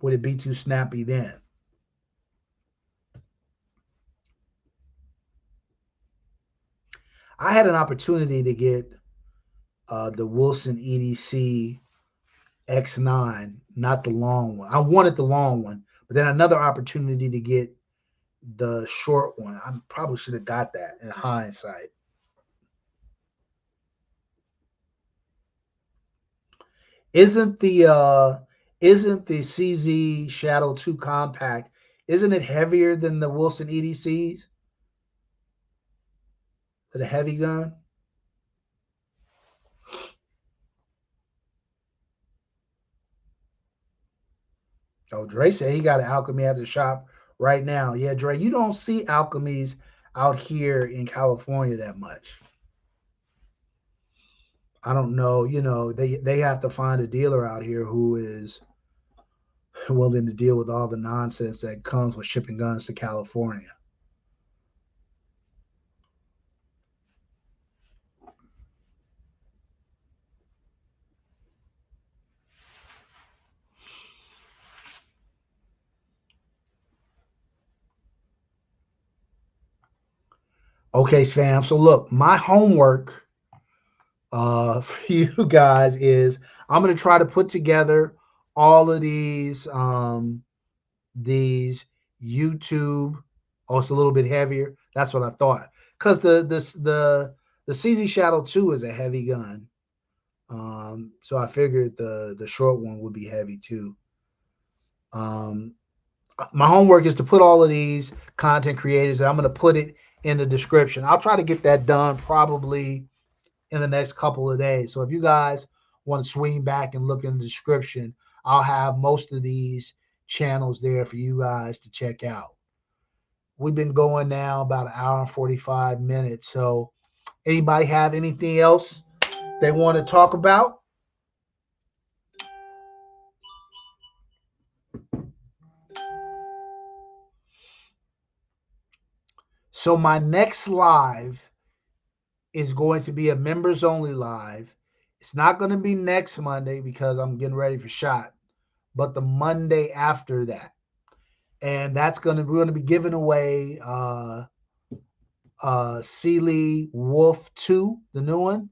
would it be too snappy then? I had an opportunity to get the Wilson EDC X9, not the long one. I wanted the long one, but then another opportunity to get the short one. I probably should have got that in hindsight. Isn't the CZ Shadow 2 compact, isn't it heavier than the Wilson EDCs? The heavy gun? Oh, Dre said he got an Alchemy at the shop right now. Yeah, Dre, you don't see Alchemies out here in California that much. I don't know. They have to find a dealer out here who is willing to deal with all the nonsense that comes with shipping guns to California. Okay, fam. So look, my homework for you guys is I'm gonna try to put together all of these YouTube. Oh, it's a little bit heavier. That's what I thought. Because the CZ Shadow 2 is a heavy gun. So I figured the short one would be heavy too. Um, my homework is to put all of these content creators, and I'm going to put it in the description. I'll try to get that done probably in the next couple of days. So if you guys want to swing back and look in the description, I'll have most of these channels there for you guys to check out. We've been going now about an hour and 45 minutes. So anybody have anything else they want to talk about? So my next live is going to be a members only live. It's not going to be next Monday because I'm getting ready for shot, but the Monday after that. And we're going to be giving away Sealy Wolf 2, the new one,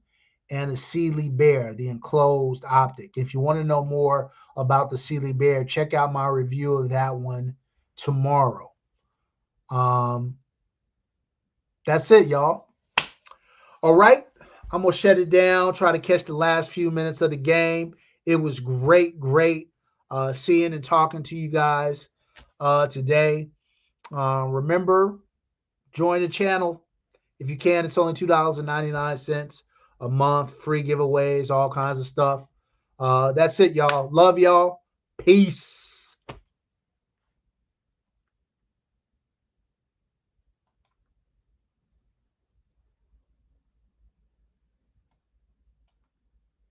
and a Sealy Bear, the enclosed optic. If you want to know more about the Sealy Bear, check out my review of that one tomorrow. Um, that's it, y'all. All right. I'm going to shut it down, try to catch the last few minutes of the game. It was great seeing and talking to you guys today. Remember, join the channel. If you can, it's only $2.99 a month, free giveaways, all kinds of stuff. That's it, y'all. Love y'all. Peace.